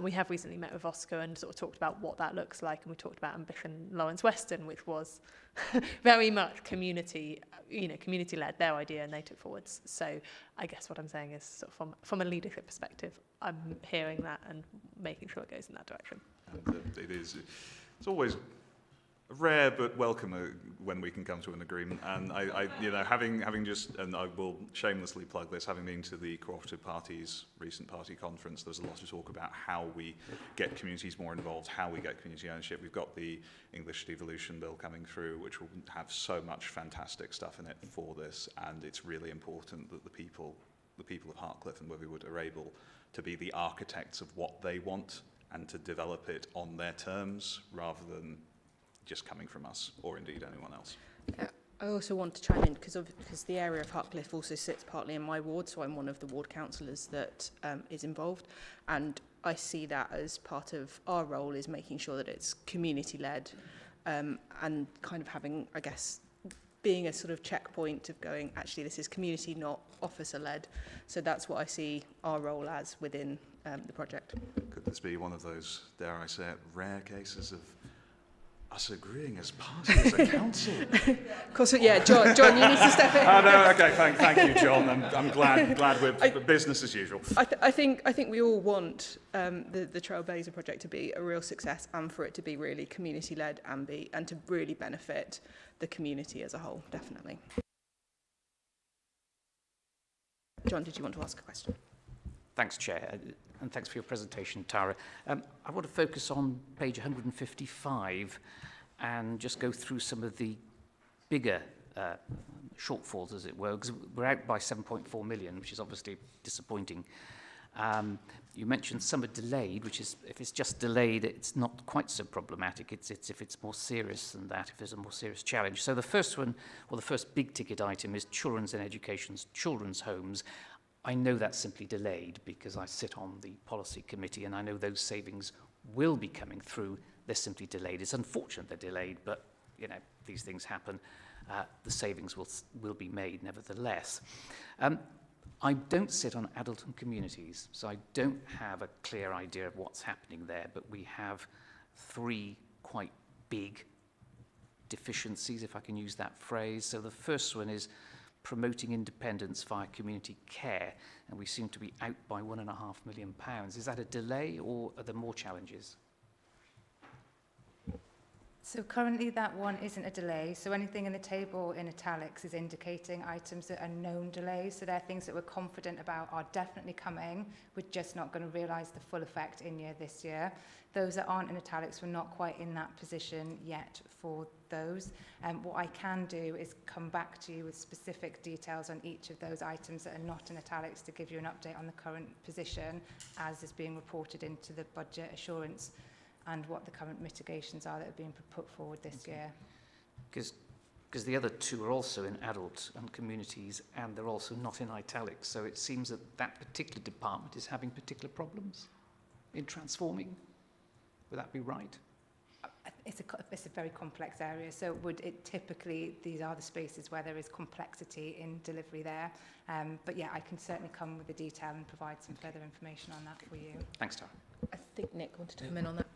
We have recently met with OSCO and sort of talked about what that looks like, and we talked about Ambition Lawrence Weston, which was very much community-led, their idea, and they took forwards. So I guess what I'm saying is, sort of from a leadership perspective, I'm hearing that and making sure it goes in that direction. And it's always rare but welcome when we can come to an agreement, and I having just, and I will shamelessly plug this, having been to the Cooperative Party's recent party conference, there's a lot of talk about how we get communities more involved, how we get community ownership. We've got the English Devolution Bill coming through, which will have so much fantastic stuff in it for this, and it's really important that the people of Hartcliffe and Withywood are able to be the architects of what they want and to develop it on their terms rather than just coming from us or indeed anyone else. I also want to chime in because the area of Hartcliffe also sits partly in my ward, so I'm one of the ward councillors that is involved, and I see that as part of our role is making sure that it's community-led and kind of having, I guess, being a sort of checkpoint of going, actually, this is community, not officer-led. So that's what I see our role as within the project. Could this be one of those, dare I say it, rare cases of us agreeing as party as a council? Of course, yeah, John, you need to step in. No, okay, thank you, John. I'm glad we're business as usual. I think we all want the Trailblazer project to be a real success and for it to be really community-led and to really benefit the community as a whole, definitely. John, did you want to ask a question? Thanks, Chair, and thanks for your presentation, Tara. I want to focus on page 155 and just go through some of the bigger shortfalls, as it were, because we're out by 7.4 million, which is obviously disappointing. You mentioned some are delayed, which is, if it's just delayed, it's not quite so problematic. It's if it's more serious than that, if there's a more serious challenge. So the first one, or the first big ticket item, is children's and education's children's homes. I know that's simply delayed because I sit on the policy committee and I know those savings will be coming through. They're simply delayed. It's unfortunate they're delayed, but these things happen. The savings will be made nevertheless. I don't sit on adult and communities, so I don't have a clear idea of what's happening there, but we have three quite big deficiencies, if I can use that phrase. So the first one is promoting independence via community care, and we seem to be out by £1.5 million. Is that a delay or are there more challenges? So currently that one isn't a delay. So anything in the table in italics is indicating items that are known delays. So they're things that we're confident about are definitely coming. We're just not going to realise the full effect in year this year. Those that aren't in italics, we're not quite in that position yet for those. What I can do is come back to you with specific details on each of those items that are not in italics to give you an update on the current position as is being reported into the budget assurance and what the current mitigations are that are being put forward this year. Because the other two are also in adult and communities, and they're also not in italics. So it seems that that particular department is having particular problems in transforming. Would that be right? It's a very complex area. So typically, these are the spaces where there is complexity in delivery there. But yeah, I can certainly come with the detail and provide some further information on that for you. Thanks, Tara. I think Nick wanted to come in on that.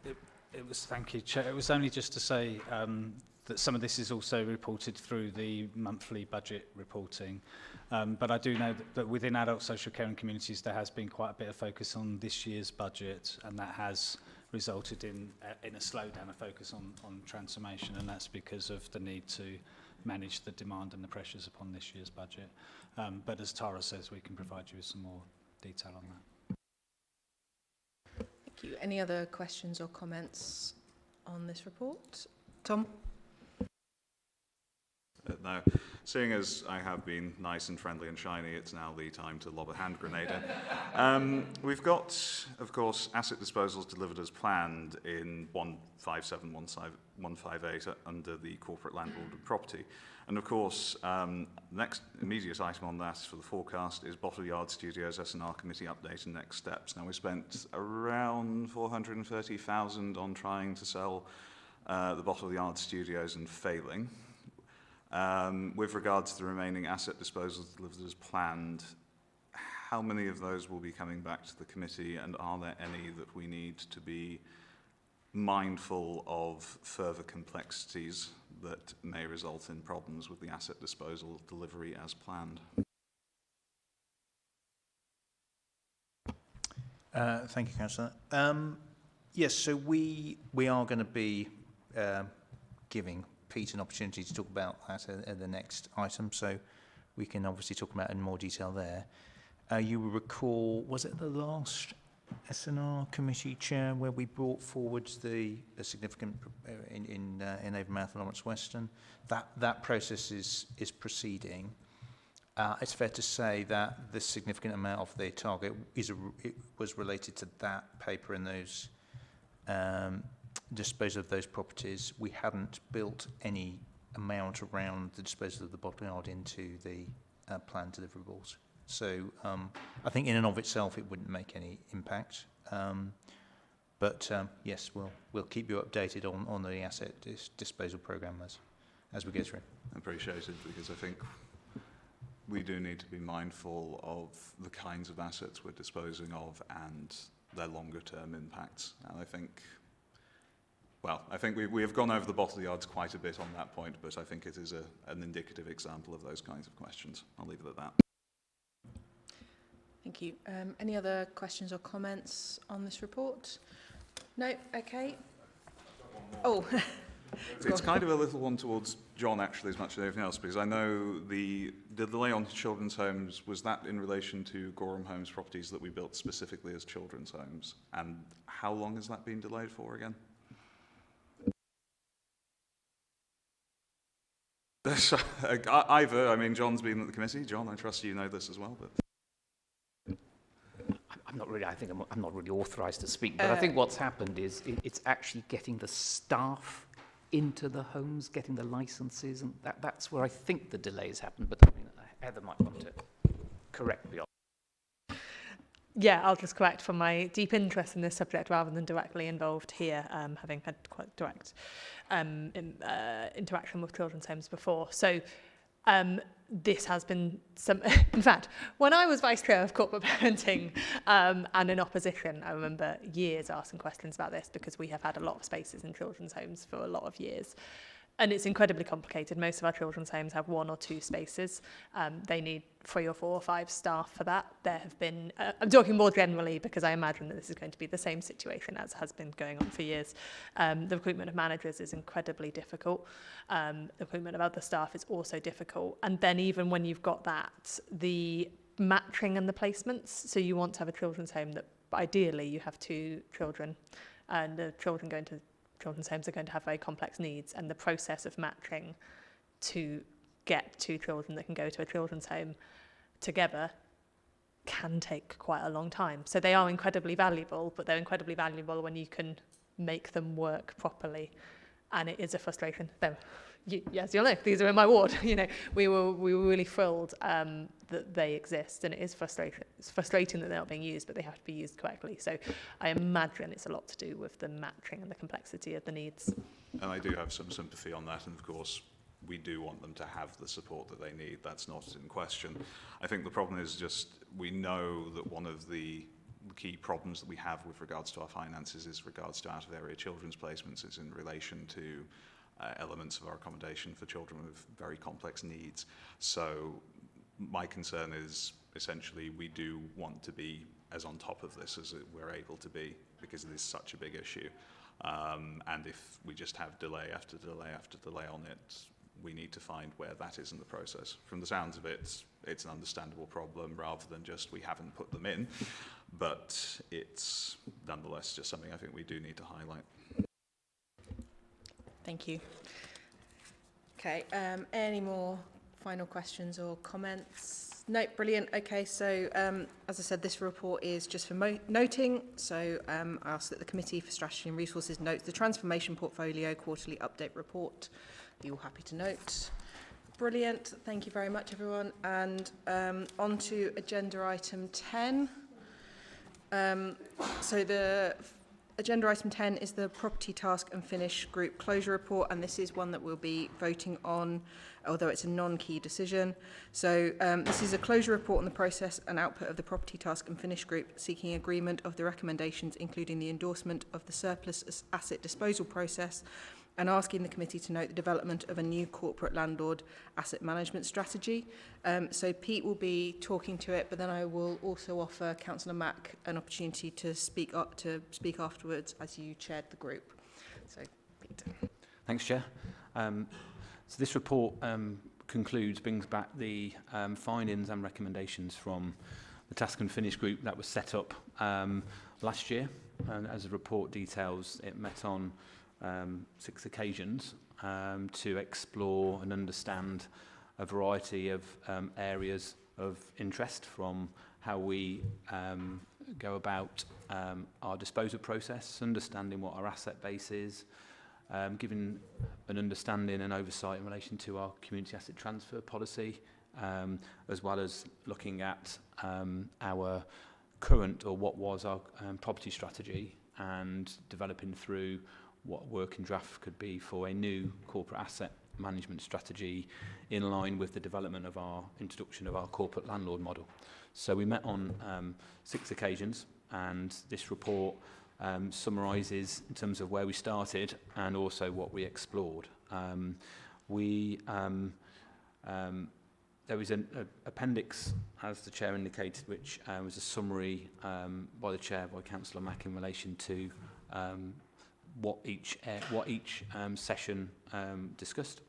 Thank you, Chair. It was only just to say that some of this is also reported through the monthly budget reporting. But I do know that within adult social care and communities, there has been quite a bit of focus on this year's budget, and that has resulted in a slowdown, a focus on transformation, and that's because of the need to manage the demand and the pressures upon this year's budget. But as Tara says, we can provide you with some more detail on that. Thank you. Any other questions or comments on this report? Tom? Now, seeing as I have been nice and friendly and shiny, it's now the time to lob a hand grenade in. We've got, of course, asset disposals delivered as planned in 157, 158 under the corporate landlord and property. And of course, next immediate item on that for the forecast is Bottle Yard Studios S&R Committee update and next steps. Now, we spent around 430,000 on trying to sell the Bottle Yard Studios and failing. With regards to the remaining asset disposals delivered as planned, how many of those will be coming back to the committee, and are there any that we need to be mindful of further complexities that may result in problems with the asset disposal delivery as planned? Thank you, Councillor. Yes, so we are going to be giving Pete an opportunity to talk about that at the next item, so we can obviously talk about it in more detail there. You will recall, was it the last S&R committee, Chair, where we brought forward a significant in Avonmouth and Lawrence Western? That process is proceeding. It's fair to say that the significant amount of the target was related to that paper and those disposal of those properties. We hadn't built any amount around the disposal of the bottle yard into the planned deliverables. So I think in and of itself it wouldn't make any impact. But yes, we'll keep you updated on the asset disposal programme as we go through. Appreciated, because I think we do need to be mindful of the kinds of assets we're disposing of and their longer term impacts. And I think we have gone over the bottle yards quite a bit on that point, but I think it is an indicative example of those kinds of questions. I'll leave it at that. Thank you. Any other questions or comments on this report? No? Okay. Oh. It's kind of a little one towards John, actually, as much as anything else, because I know the delay on children's homes, was that in relation to Gorham Homes properties that we built specifically as children's homes? And how long has that been delayed for again? Either, I mean, John's been at the committee. John, I trust you know this as well. But I'm not really. I think I'm not really authorised to speak. But I think what's happened is it's actually getting the staff into the homes, getting the licences, and that's where I think the delays happened. But I mean, Heather might want to correct me. Yeah, I'll just correct from my deep interest in this subject rather than directly involved here, having had quite direct interaction with children's homes before. So this has been some... In fact, when I was Vice Chair of Corporate Parenting and in opposition, I remember years asking questions about this because we have had a lot of spaces in children's homes for a lot of years. And it's incredibly complicated. Most of our children's homes have 1 or 2 spaces. They need 3 or 4 or 5 staff for that. There have been, I'm talking more generally because I imagine that this is going to be the same situation as has been going on for years. The recruitment of managers is incredibly difficult. The recruitment of other staff is also difficult. And then even when you've got that, the matching and the placements, so you want to have a children's home that ideally you have 2 children, and the children going to children's homes are going to have very complex needs, and the process of matching to get 2 children that can go to a children's home together can take quite a long time. So they are incredibly valuable, but they're incredibly valuable when you can make them work properly, and it is a frustration. Yes, you'll know, these are in my ward. We were really thrilled that they exist, and it is frustrating. It's frustrating that they're not being used, but they have to be used correctly. So I imagine it's a lot to do with the matching and the complexity of the needs. And I do have some sympathy on that, and of course, we do want them to have the support that they need. That's not in question. I think the problem is just we know that one of the key problems that we have with regards to our finances is regards to out-of-area children's placements is in relation to elements of our accommodation for children with very complex needs. So my concern is essentially we do want to be as on top of this as we're able to be, because it is such a big issue. And if we just have delay after delay after delay on it, we need to find where that is in the process. From the sounds of it, it's an understandable problem rather than just we haven't put them in, but it's nonetheless just something I think we do need to highlight. Thank you. Okay, any more final questions or comments? No, brilliant. Okay, so as I said, this report is just for noting. So I ask that the Committee for Strategy and Resources notes the Transformation Portfolio Quarterly Update Report. Are you all happy to note? Brilliant. Thank you very much, everyone. And on to agenda item 10. So the agenda item 10 is the Property Task and Finish Group Closure Report, and this is one that we'll be voting on, although it's a non-key decision. So this is a closure report on the process and output of the Property Task and Finish Group, seeking agreement of the recommendations, including the endorsement of the surplus asset disposal process, and asking the committee to note the development of a new corporate landlord asset management strategy. So Pete will be talking to it, but then I will also offer Councillor Mack an opportunity to speak afterwards as you chaired the group. So Pete. Thanks, Chair. So this report brings back the findings and recommendations from the Task and Finish group that was set up last year. And as the report details, it met on 6 occasions to explore and understand a variety of areas of interest, from how we go about our disposal process, understanding what our asset base is, giving an understanding and oversight in relation to our community asset transfer policy, as well as looking at our current, or what was our property strategy, and developing through what working draft could be for a new corporate asset management strategy in line with the development of our introduction of our corporate landlord model. So we met on 6 occasions, and this report summarises in terms of where we started and also what we explored. There was an appendix, as the Chair indicated, which was a summary by the Chair, by Councillor Mack, in relation to what each session discussed.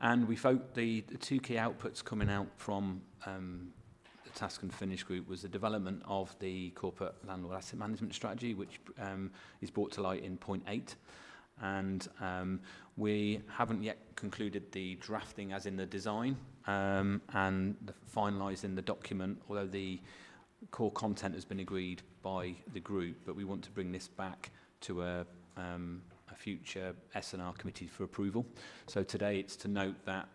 And we felt the 2 key outputs coming out from the Task and Finish group was the development of the corporate landlord asset management strategy, which is brought to light in point 8. And we haven't yet concluded the drafting, as in the design, and the finalising the document, although the core content has been agreed by the group, but we want to bring this back to a future S&R committee for approval. So today it's to note that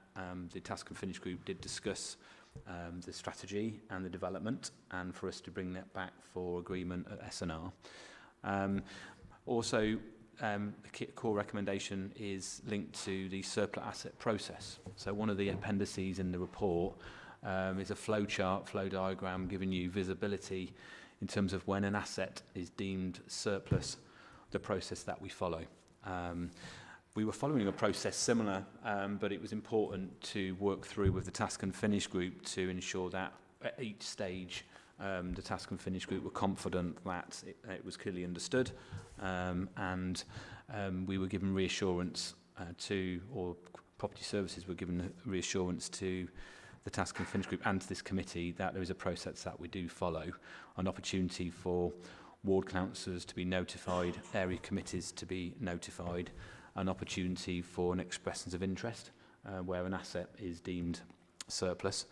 the Task and Finish group did discuss the strategy and the development, and for us to bring that back for agreement at S&R. Also, the core recommendation is linked to the surplus asset process. So one of the appendices in the report is a flow diagram giving you visibility in terms of when an asset is deemed surplus, the process that we follow. we were following a process similar, but it was important to work through with the Task and Finish group to ensure that at each stage the Task and Finish group were confident that it was clearly understood, and we were given reassurance or Property Services were given reassurance to the Task and Finish group and to this committee that there is a process that we do follow, an opportunity for ward councillors to be notified, area committees to be notified, an opportunity for an expressions of interest where an asset is deemed surplus.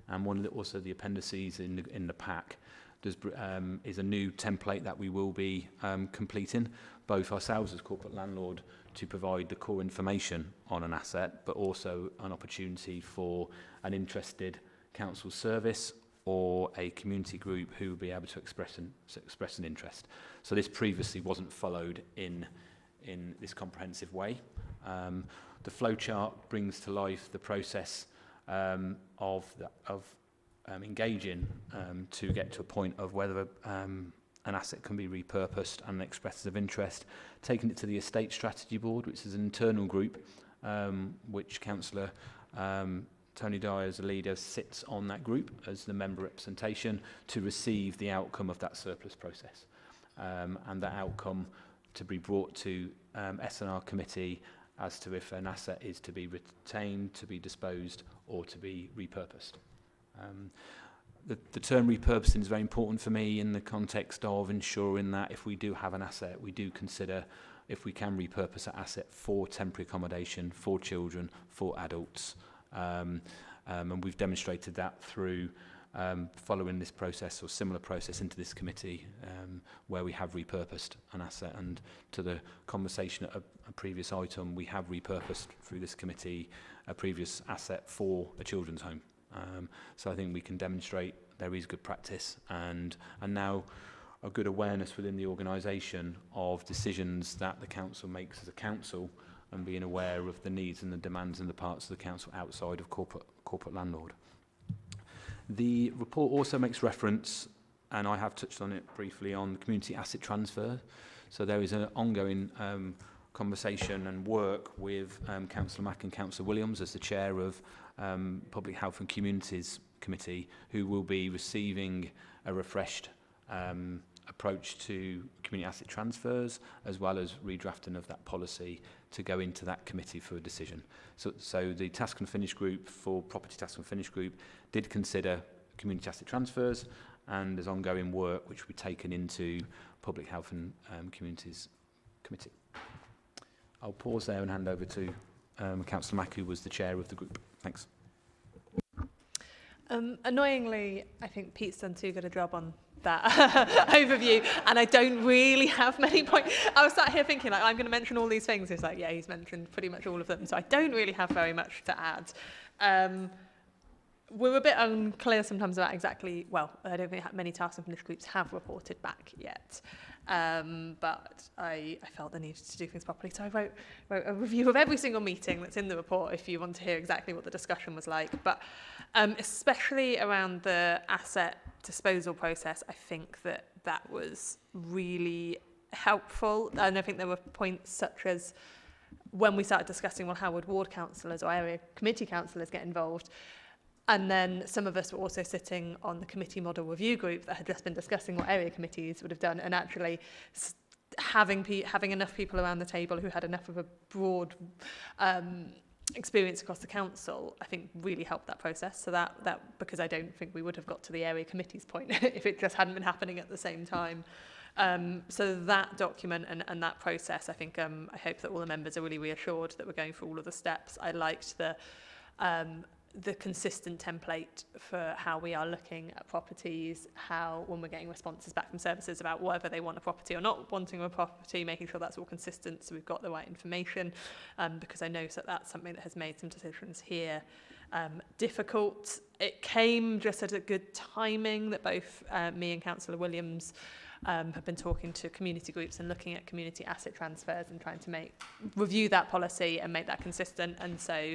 And one of also the appendices in the pack is a new template that we will be completing, both ourselves as corporate landlord to provide the core information on an asset, but also an opportunity for an interested council service or a community group who will be able to express an interest. So this previously wasn't followed in this comprehensive way. The flowchart brings to life the process of engaging to get to a point of whether an asset can be repurposed and expresses of interest, taking it to the Estate Strategy Board, which is an internal group, which Councillor Tony Dyer as a leader sits on that group as the member representation to receive the outcome of that surplus process. And that outcome to be brought to S&R committee as to if an asset is to be retained, to be disposed, or to be repurposed. The term repurposing is very important for me in the context of ensuring that if we do have an asset, we do consider if we can repurpose that asset for temporary accommodation, for children, for adults. And we've demonstrated that through following this process or similar process into this committee where we have repurposed an asset. And to the conversation at a previous item, we have repurposed through this committee a previous asset for a children's home. So I think we can demonstrate there is good practice and now a good awareness within the organisation of decisions that the council makes as a council and being aware of the needs and the demands in the parts of the council outside of corporate landlord. The report also makes reference, and I have touched on it briefly, on community asset transfer. So there is an ongoing conversation and work with Councillor Mack and Councillor Williams as the chair of Public Health and Communities Committee, who will be receiving a refreshed approach to community asset transfers, as well as redrafting of that policy to go into that committee for a decision. So the Task and Finish group for Property Task and Finish group did consider community asset transfers, and there's ongoing work which will be taken into Public Health and Communities Committee. I'll pause there and hand over to Councillor Mack, who was the chair of the group. Thanks. Annoyingly, I think Pete's done too good a job on that overview, and I don't really have many points. I was sat here thinking, like, I'm going to mention all these things. It's like, yeah, he's mentioned pretty much all of them, so I don't really have very much to add. We're a bit unclear sometimes about exactly, well, I don't think many Task and Finish groups have reported back yet. But I felt the need to do things properly. So I wrote a review of every single meeting that's in the report if you want to hear exactly what the discussion was like. But especially around the asset disposal process, I think that was really helpful. And I think there were points such as when we started discussing, well, how would ward councillors or area committee councillors get involved? And then some of us were also sitting on the committee model review group that had just been discussing what area committees would have done, and actually having enough people around the table who had enough of a broad experience across the council, I think really helped that process. So that because I don't think we would have got to the area committees point if it just hadn't been happening at the same time. So that document and that process, I think I hope that all the members are really reassured that we're going through all of the steps. I liked the consistent template for how we are looking at properties, how when we're getting responses back from services about whether they want a property or not wanting a property, making sure that's all consistent so we've got the right information, because I know that that's something that has made some decisions here difficult. It came just at a good timing that both me and Councillor Williams have been talking to community groups and looking at community asset transfers and trying to review that policy and make that consistent. And so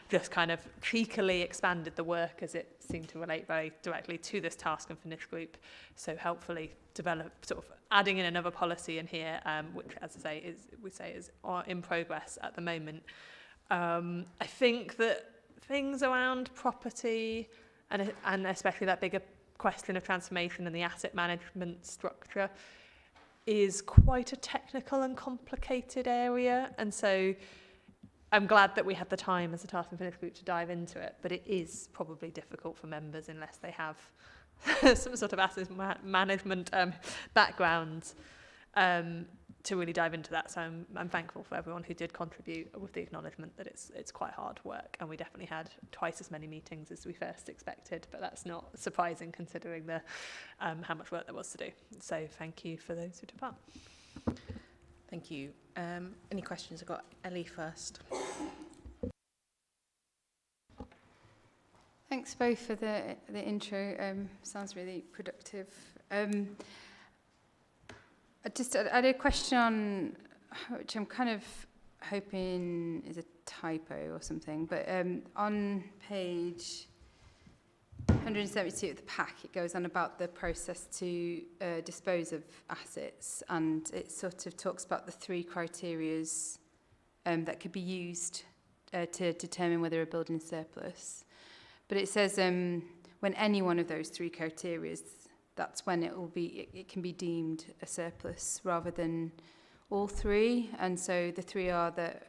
just kind of cheekily expanded the work as it seemed to relate very directly to this task and finish group. So helpfully develop, sort of adding in another policy in here, which, as I say, is in progress at the moment. I think that things around property and especially that bigger question of transformation and the asset management structure is quite a technical and complicated area. And so I'm glad that we had the time as a task and finish group to dive into it, but it is probably difficult for members unless they have some sort of asset management background to really dive into that. So I'm thankful for everyone who did contribute, with the acknowledgement that it's quite hard work, and we definitely had twice as many meetings as we first expected, but that's not surprising considering the how much work there was to do. So thank you for those who took part. Thank you. Any questions? I've got Ellie first. Thanks both for the intro. Sounds really productive. I had a question on, which I'm kind of hoping is a typo or something, but on page 172 of the pack, it goes on about the process to dispose of assets, and it sort of talks about the 3 criterias that could be used to determine whether a building is surplus. But it says when any one of those 3 criteria, that's when it can be deemed a surplus rather than all 3. And so the 3 are that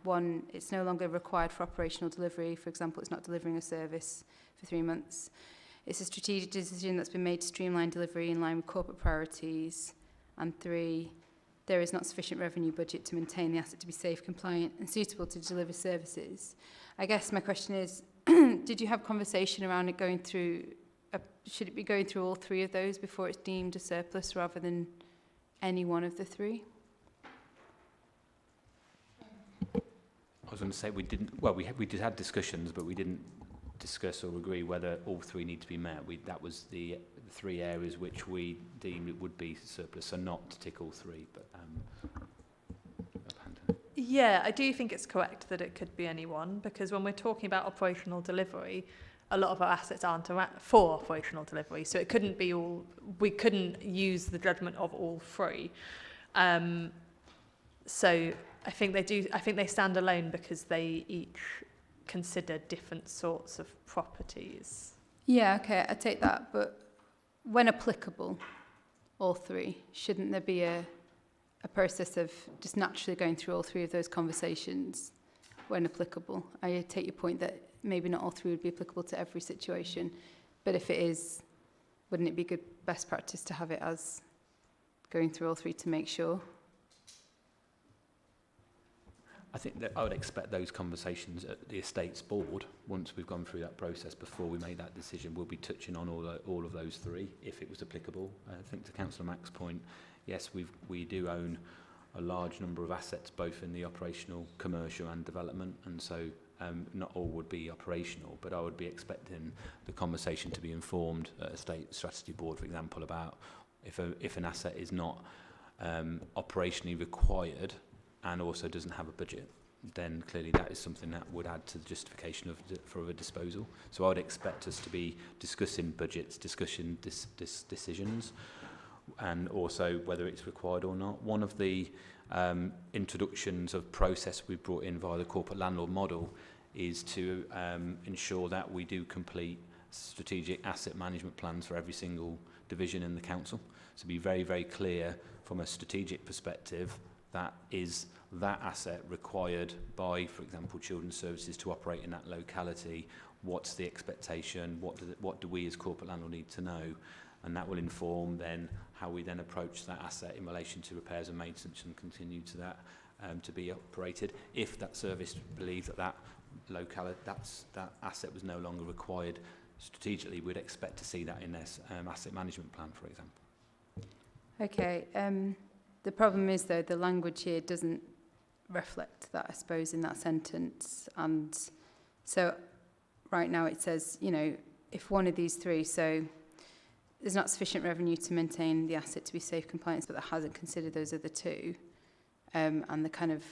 1, it's no longer required for operational delivery. For example, it's not delivering a service for 3 months. It's a strategic decision that's been made to streamline delivery in line with corporate priorities. And 3, there is not sufficient revenue budget to maintain the asset to be safe, compliant and suitable to deliver services. I guess my question is, did you have conversation around it going through, should it be going through all 3 of those before it's deemed a surplus rather than any one of the 3? I was going to say we didn't, well, we did have discussions, but we didn't discuss or agree whether all 3 need to be met. That was the 3 areas which we deemed it would be surplus, so not to tick all 3, but yeah, I do think it's correct that it could be any one, because when we're talking about operational delivery, a lot of our assets aren't for operational delivery, so it couldn't be all. We couldn't use the judgment of all 3. So I think they do. I think they stand alone because they each consider different sorts of properties. Yeah, okay, I take that. But when applicable, all 3, shouldn't there be a process of just naturally going through all 3 of those conversations when applicable? I take your point that maybe not all 3 would be applicable to every situation, but if it is, wouldn't it be good best practice to have it as going through all 3 to make sure? I think that I would expect those conversations at the estates board, once we've gone through that process before we made that decision, we'll be touching on all of those 3 if it was applicable. I think to Councillor Mack's point, yes, we do own a large number of assets, both in the operational, commercial and development, and so not all would be operational, but I would be expecting the conversation to be informed at a state strategy board, for example, about if an asset is not operationally required and also doesn't have a budget, then clearly that is something that would add to the justification for a disposal. So I would expect us to be discussing budgets, discussing decisions, and also whether it's required or not. One of the introductions of process we brought in via the corporate landlord model is to ensure that we do complete strategic asset management plans for every single division in the council. So be very, very clear from a strategic perspective that is that asset required by, for example, children's services to operate in that locality. What's the expectation? What do we as corporate landlord need to know? And that will inform then how we then approach that asset in relation to repairs and maintenance and continue to that to be operated. If that service believes that locality, that asset was no longer required strategically, we'd expect to see that in their asset management plan, for example. Okay. The problem is, though, the language here doesn't reflect that, I suppose, in that sentence. And so right now it says, you know, if one of these 3, so there's not sufficient revenue to maintain the asset to be safe compliance, but that hasn't considered those other two, and the kind of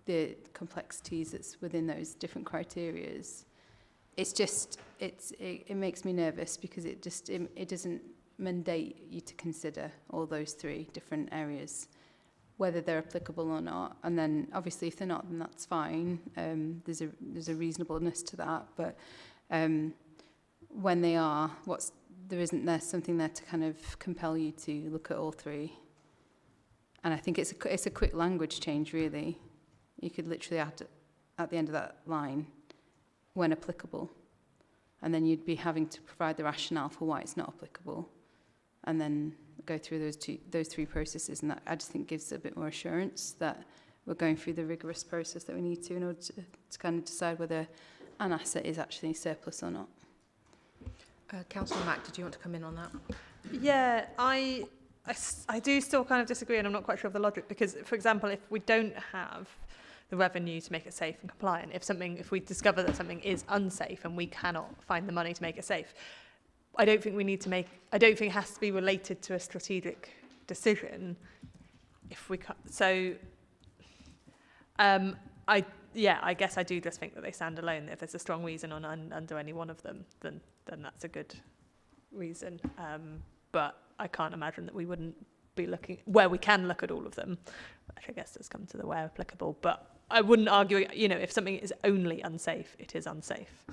the complexities that's within those different criterias. It's just, it makes me nervous because it doesn't mandate you to consider all those three different areas, whether they're applicable or not. And then obviously if they're not, then that's fine. There's a reasonableness to that, but when they are, isn't there something there to kind of compel you to look at all three? And I think it's a quick language change, really. You could literally add at the end of that line, when applicable, and then you'd be having to provide the rationale for why it's not applicable, and then go through those three processes. And that, I just think, gives a bit more assurance that we're going through the rigorous process that we need to in order to kind of decide whether an asset is actually surplus or not. Councillor Mack, did you want to come in on that? Yeah, I do still kind of disagree, and I'm not quite sure of the logic, because, for example, if we don't have the revenue to make it safe and compliant, if we discover that something is unsafe and we cannot find the money to make it safe, I don't think it has to be related to a strategic decision. If we I guess I do just think that they stand alone. If there's a strong reason under any one of them, then that's a good reason. But I can't imagine that we wouldn't be looking where we can look at all of them, which I guess does come to the where applicable. But I wouldn't argue, if something is only unsafe, it is unsafe.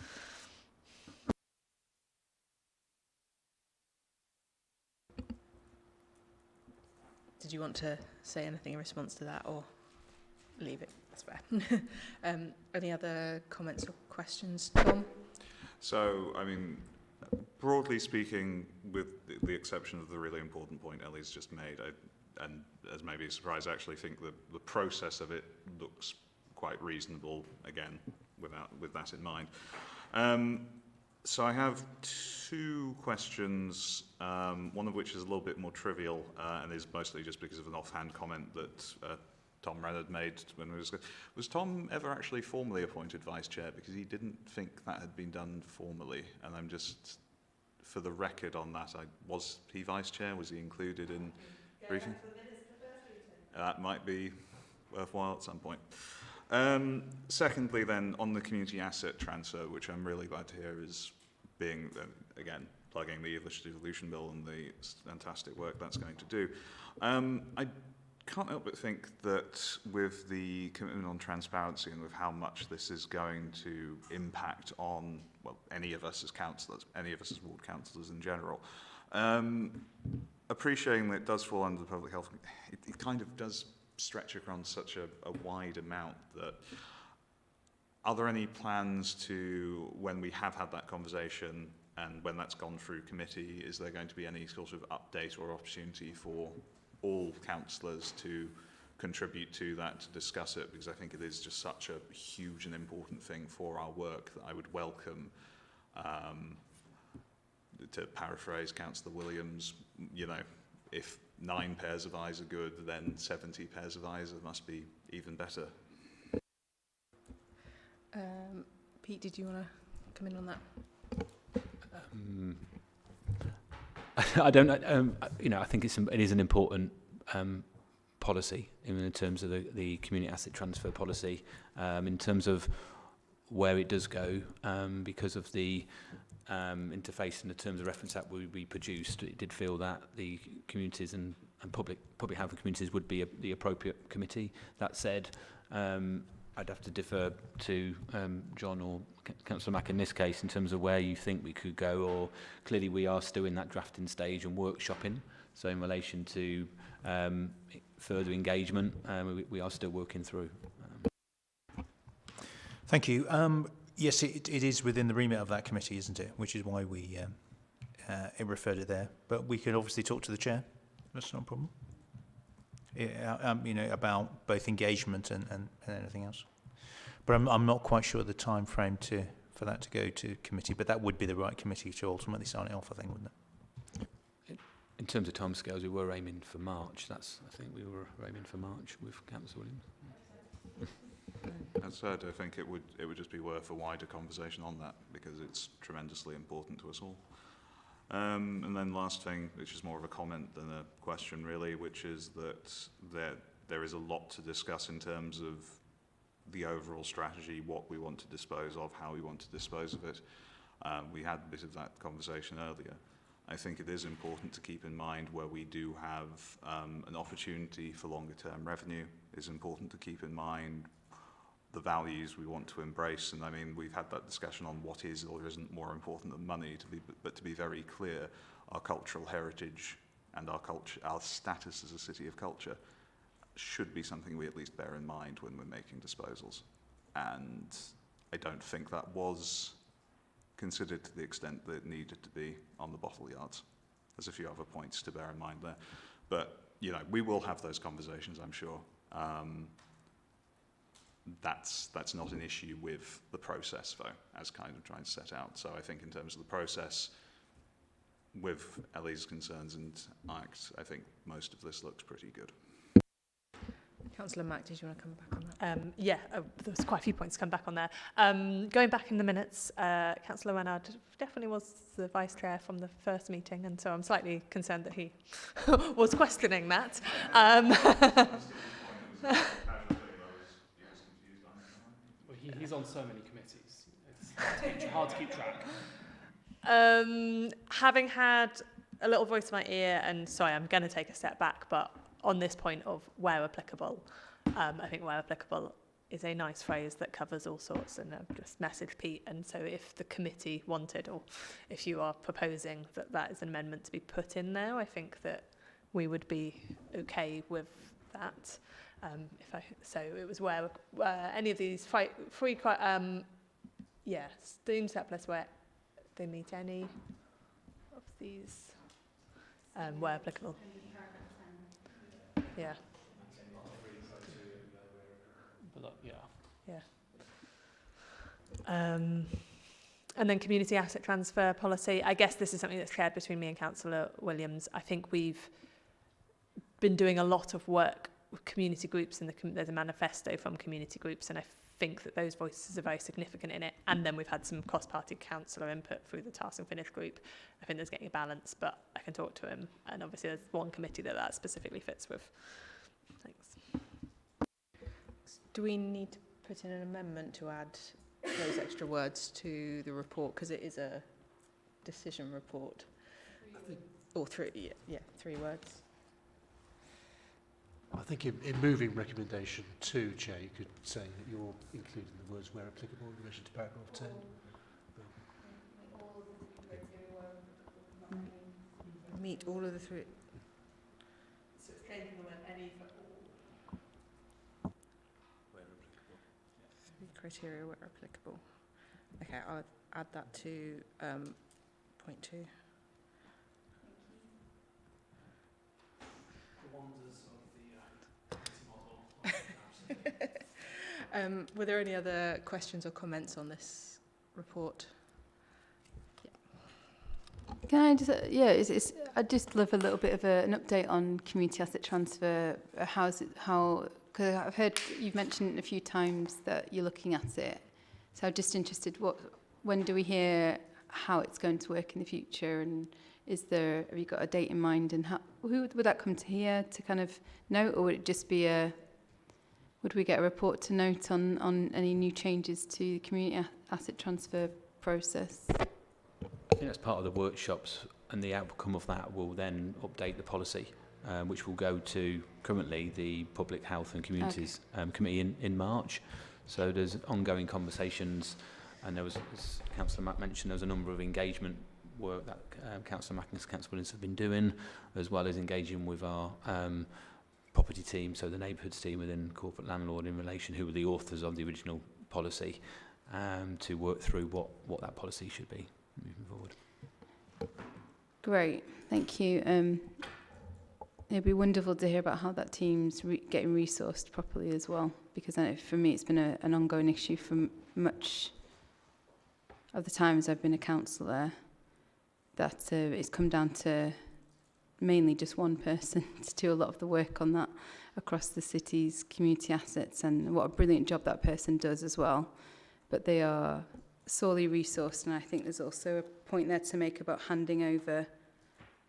Did you want to say anything in response to that, or leave it? That's fair. Any other comments or questions, Tom? So, I mean, broadly speaking, with the exception of the really important point Ellie's just made, and as maybe a surprise, I actually think the process of it looks quite reasonable, again, with that in mind. So I have two questions, one of which is a little bit more trivial, and is mostly just because of an offhand comment that Tom Renard made when we was Tom ever actually formally appointed vice chair? Because he didn't think that had been done formally, and I'm just, for the record on that, was he vice chair? Was he included in briefing? That might be worthwhile at some point. Secondly, then, on the community asset transfer, which I'm really glad to hear is being, again, plugging the English Devolution Bill and the fantastic work that's going to do. I can't help but think that with the commitment on transparency and with how much this is going to impact on, well, any of us as councillors, any of us as ward councillors in general, appreciating that it does fall under the public health, it kind of does stretch across such a wide amount that, are there any plans to, when we have had that conversation and when that's gone through committee, is there going to be any sort of update or opportunity for all councillors to contribute to that, to discuss it? Because I think it is just such a huge and important thing for our work that I would welcome, to paraphrase Councillor Williams, if 9 pairs of eyes are good, then 70 pairs of eyes must be even better. Pete, did you want to come in on that? I don't. I think it is an important policy in terms of the community asset transfer policy, in terms of where it does go, because of the interface and the terms of reference that we produced. It did feel that the communities and public housing communities would be the appropriate committee. That said, I'd have to defer to John or Councillor Mack in this case in terms of where you think we could go, or clearly we are still in that drafting stage and workshopping. So in relation to further engagement, we are still working through. Thank you. Yes, it is within the remit of that committee, isn't it? Which is why we referred it there. But we could obviously talk to the chair. That's not a problem. About both engagement and anything else. But I'm not quite sure the time frame for that to go to committee. But that would be the right committee to ultimately sign it off, I think, wouldn't it? In terms of timescales, we were aiming for March. I think we were aiming for March with Councillor Williams. As said, I think it would just be worth a wider conversation on that, because it's tremendously important to us all. And then last thing, which is more of a comment than a question really, which is that there is a lot to discuss in terms of the overall strategy, what we want to dispose of, how we want to dispose of it. We had a bit of that conversation earlier. I think it is important to keep in mind where we do have an opportunity for longer term revenue. It's important to keep in mind the values we want to embrace. And I mean, we've had that discussion on what is or isn't more important than money, but to be very clear, our cultural heritage and our status as a city of culture should be something we at least bear in mind when we're making disposals. And I don't think that was considered to the extent that it needed to be on the bottle yards. There's a few other points to bear in mind there. But, you know, we will have those conversations, I'm sure. That's not an issue with the process, though, as kind of trying to set out. So I think in terms of the process, with Ellie's concerns and ACT, I think most of this looks pretty good. Councillor Mack, did you want to come back on that? Yeah, there's quite a few points to come back on there. Going back in the minutes, Councillor Renard definitely was the vice chair from the first meeting, and so I'm slightly concerned that he was questioning that. He's on so many committees. It's hard to keep track. Having had a little voice in my ear, and sorry, I'm going to take a step back, but on this point of where applicable, I think where applicable is a nice phrase that covers all sorts, and I've just messaged Pete, and so if the committee wanted, or if you are proposing that that is an amendment to be put in there, I think that we would be okay with that. So it was where any of these student surplus where they meet any of these where applicable. Yeah. Yeah. And then community asset transfer policy. I guess this is something that's shared between me and Councillor Williams. I think we've been doing a lot of work with community groups, and there's a manifesto from community groups, and I think that those voices are very significant in it. And then we've had some cross-party councillor input through the Task and Finish group. I think there's getting a balance, but I can talk to him. And obviously there's one committee that specifically fits with. Thanks. Do we need to put in an amendment to add those extra words to the report, because it is a decision report? Or three, yeah, 3 words. I think in moving recommendation 2, Chair, you could say that you're including the words where applicable in relation to paragraph 10. Meet all of the 3. So it's changing the word any for all. Where applicable. 3 criteria where applicable. Okay, I'll add that to point 2. The wonders of the model. Were there any other questions or comments on this report? Can I just, I'd just love a little bit of an update on community asset transfer. Because I've heard you've mentioned a few times that you're looking at it. So I'm just interested, when do we hear how it's going to work in the future, and have you got a date in mind, and who would that come to here to kind of note, or would it just be would we get a report to note on any new changes to the community asset transfer process? I think that's part of the workshops, and the outcome of that will then update the policy, which will go to currently the Public Health and Communities Committee in March. So there's ongoing conversations, and there was, as Councillor Mack mentioned, there was a number of engagement work that Councillor Mack and Councillor Williams have been doing, as well as engaging with our property team, so the neighbourhoods team within corporate landlord in relation, who were the authors of the original policy, to work through what that policy should be moving forward. Great, thank you. It'd be wonderful to hear about how that team's getting resourced properly as well, because for me it's been an ongoing issue for much of the times I've been a councillor, that it's come down to mainly just one person to do a lot of the work on that across the city's community assets, and what a brilliant job that person does as well. But they are sorely resourced, and I think there's also a point there to make about handing over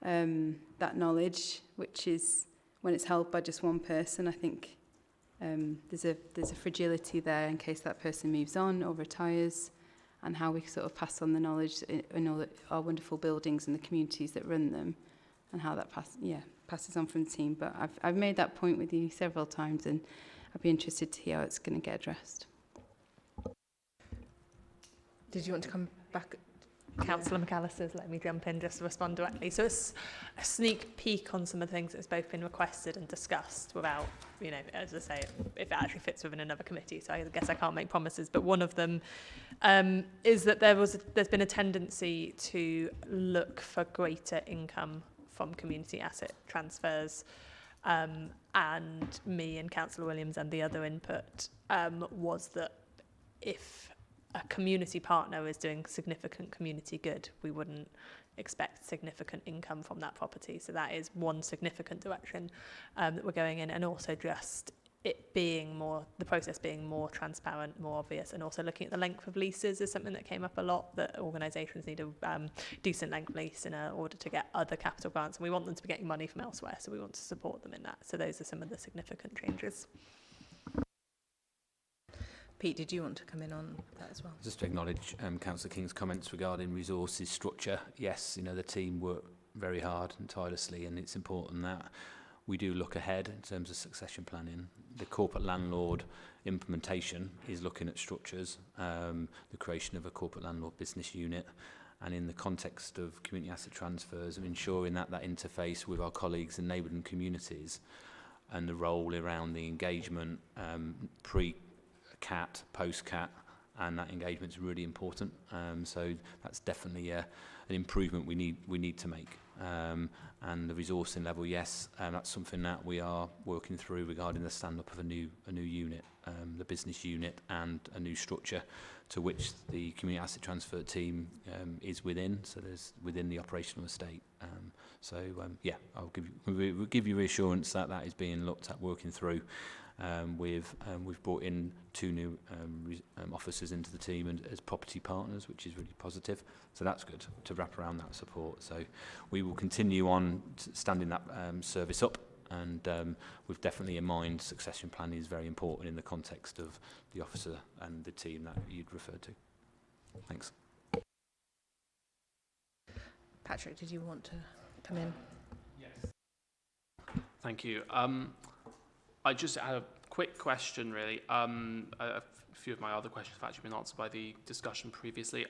that knowledge, which is when it's held by just one person. I think there's a fragility there in case that person moves on or retires, and how we sort of pass on the knowledge in all our wonderful buildings and the communities that run them, and how that passes on from the team. But I've made that point with you several times, and I'd be interested to hear how it's going to get addressed. Did you want to come back? Councillor McAllister's let me jump in just to respond directly. So it's a sneak peek on some of the things that's both been requested and discussed without, you know, as I say, if it actually fits within another committee. So I guess I can't make promises. But one of them is that there's been a tendency to look for greater income from community asset transfers. And me and Councillor Williams and the other input was that if a community partner is doing significant community good, we wouldn't expect significant income from that property. So that is one significant direction that we're going in, and also just it being more, the process being more transparent, more obvious, and also looking at the length of leases is something that came up a lot, that organisations need a decent length lease in order to get other capital grants, and we want them to be getting money from elsewhere, so we want to support them in that. So those are some of the significant changes. Pete, did you want to come in on that as well? Just to acknowledge Councillor King's comments regarding resources structure. Yes, you know, the team work very hard and tirelessly, and it's important that we do look ahead in terms of succession planning. The corporate landlord implementation is looking at structures, the creation of a corporate landlord business unit, and in the context of community asset transfers, of ensuring that that interface with our colleagues in neighbouring communities, and the role around the engagement pre-CAT, post-CAT, and that engagement is really important. So that's definitely an improvement we need to make. And the resourcing level, yes, that's something that we are working through regarding the stand-up of a new unit, the business unit, and a new structure to which the community asset transfer team is within. So there's within the operational estate. Yeah, we'll give you reassurance that that is being looked at, working through. We've brought in 2 new officers into the team and as property partners, which is really positive. So that's good to wrap around that support. So we will continue on standing that service up, and we've definitely in mind succession planning is very important in the context of the officer and the team that you'd referred to. Thanks. Patrick, did you want to come in? Yes. Thank you. I just had a quick question, really. A few of my other questions have actually been answered by the discussion previously.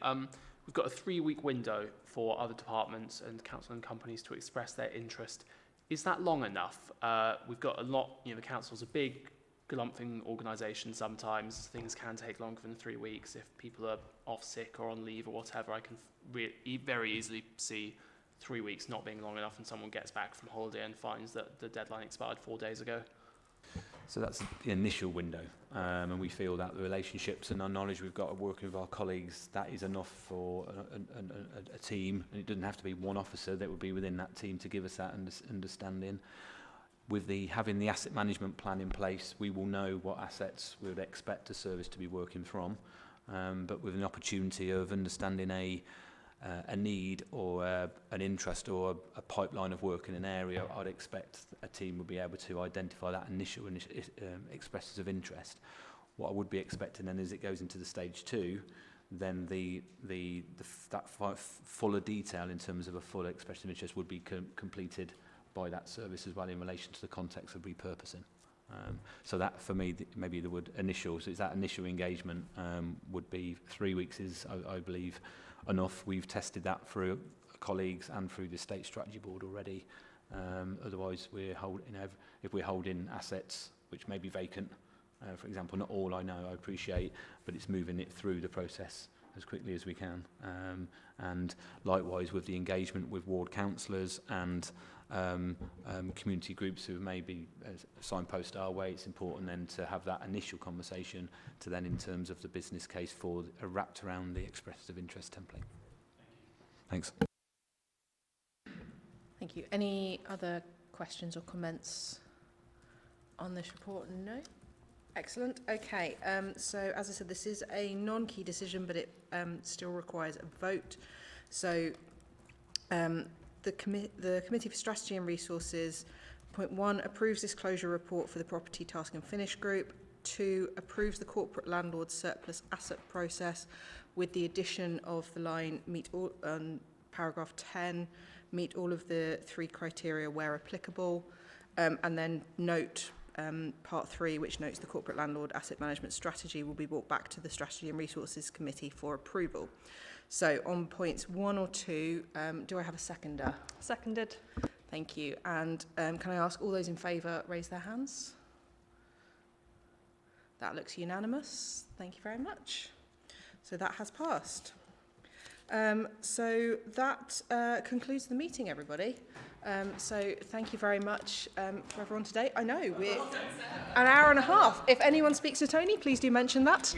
We've got a 3-week window for other departments and council and companies to express their interest. Is that long enough? We've got a lot, you know, the council's a big, galumphing organisation sometimes. Things can take longer than 3 weeks. If people are off sick or on leave or whatever, I can very easily see 3 weeks not being long enough and someone gets back from holiday and finds that the deadline expired 4 days ago. So that's the initial window, and we feel that the relationships and our knowledge we've got of working with our colleagues, that is enough for a team, and it doesn't have to be one officer that would be within that team to give us that understanding. With having the asset management plan in place, we will know what assets we would expect a service to be working from, but with an opportunity of understanding a need or an interest or a pipeline of work in an area, I'd expect a team would be able to identify that initial expressions of interest. What I would be expecting then, as it goes into the stage 2, then that fuller detail in terms of a full expression of interest would be completed by that service as well in relation to the context of repurposing. So that for me, maybe the word initial, so it's that initial engagement would be 3 weeks is, I believe, enough. We've tested that through colleagues and through the State Strategy Board already. Otherwise, if we're holding assets which may be vacant, for example, not all I know, I appreciate, but it's moving it through the process as quickly as we can. And likewise with the engagement with ward councillors and community groups who may be signpost our way, it's important then to have that initial conversation to then in terms of the business case for wrapped around the expressions of interest template. Thanks. Thank you. Any other questions or comments on this report? No? Excellent. Okay. So as I said, this is a non-key decision, but it still requires a vote. So the Committee for Strategy and Resources, point 1, approves disclosure report for the Property Task and Finish Group. 2, approves the corporate landlord surplus asset process with the addition of the line meet all, paragraph 10, meet all of the 3 criteria where applicable, and then note part 3, which notes the corporate landlord asset management strategy will be brought back to the Strategy and Resources Committee for approval. So on points 1 or 2, do I have a seconder? Seconded. Thank you. And can I ask all those in favour raise their hands? That looks unanimous. Thank you very much. So that has passed. So that concludes the meeting, everybody. So thank you very much to everyone today. I know, we're an hour and a half. If anyone speaks to Tony, please do mention that.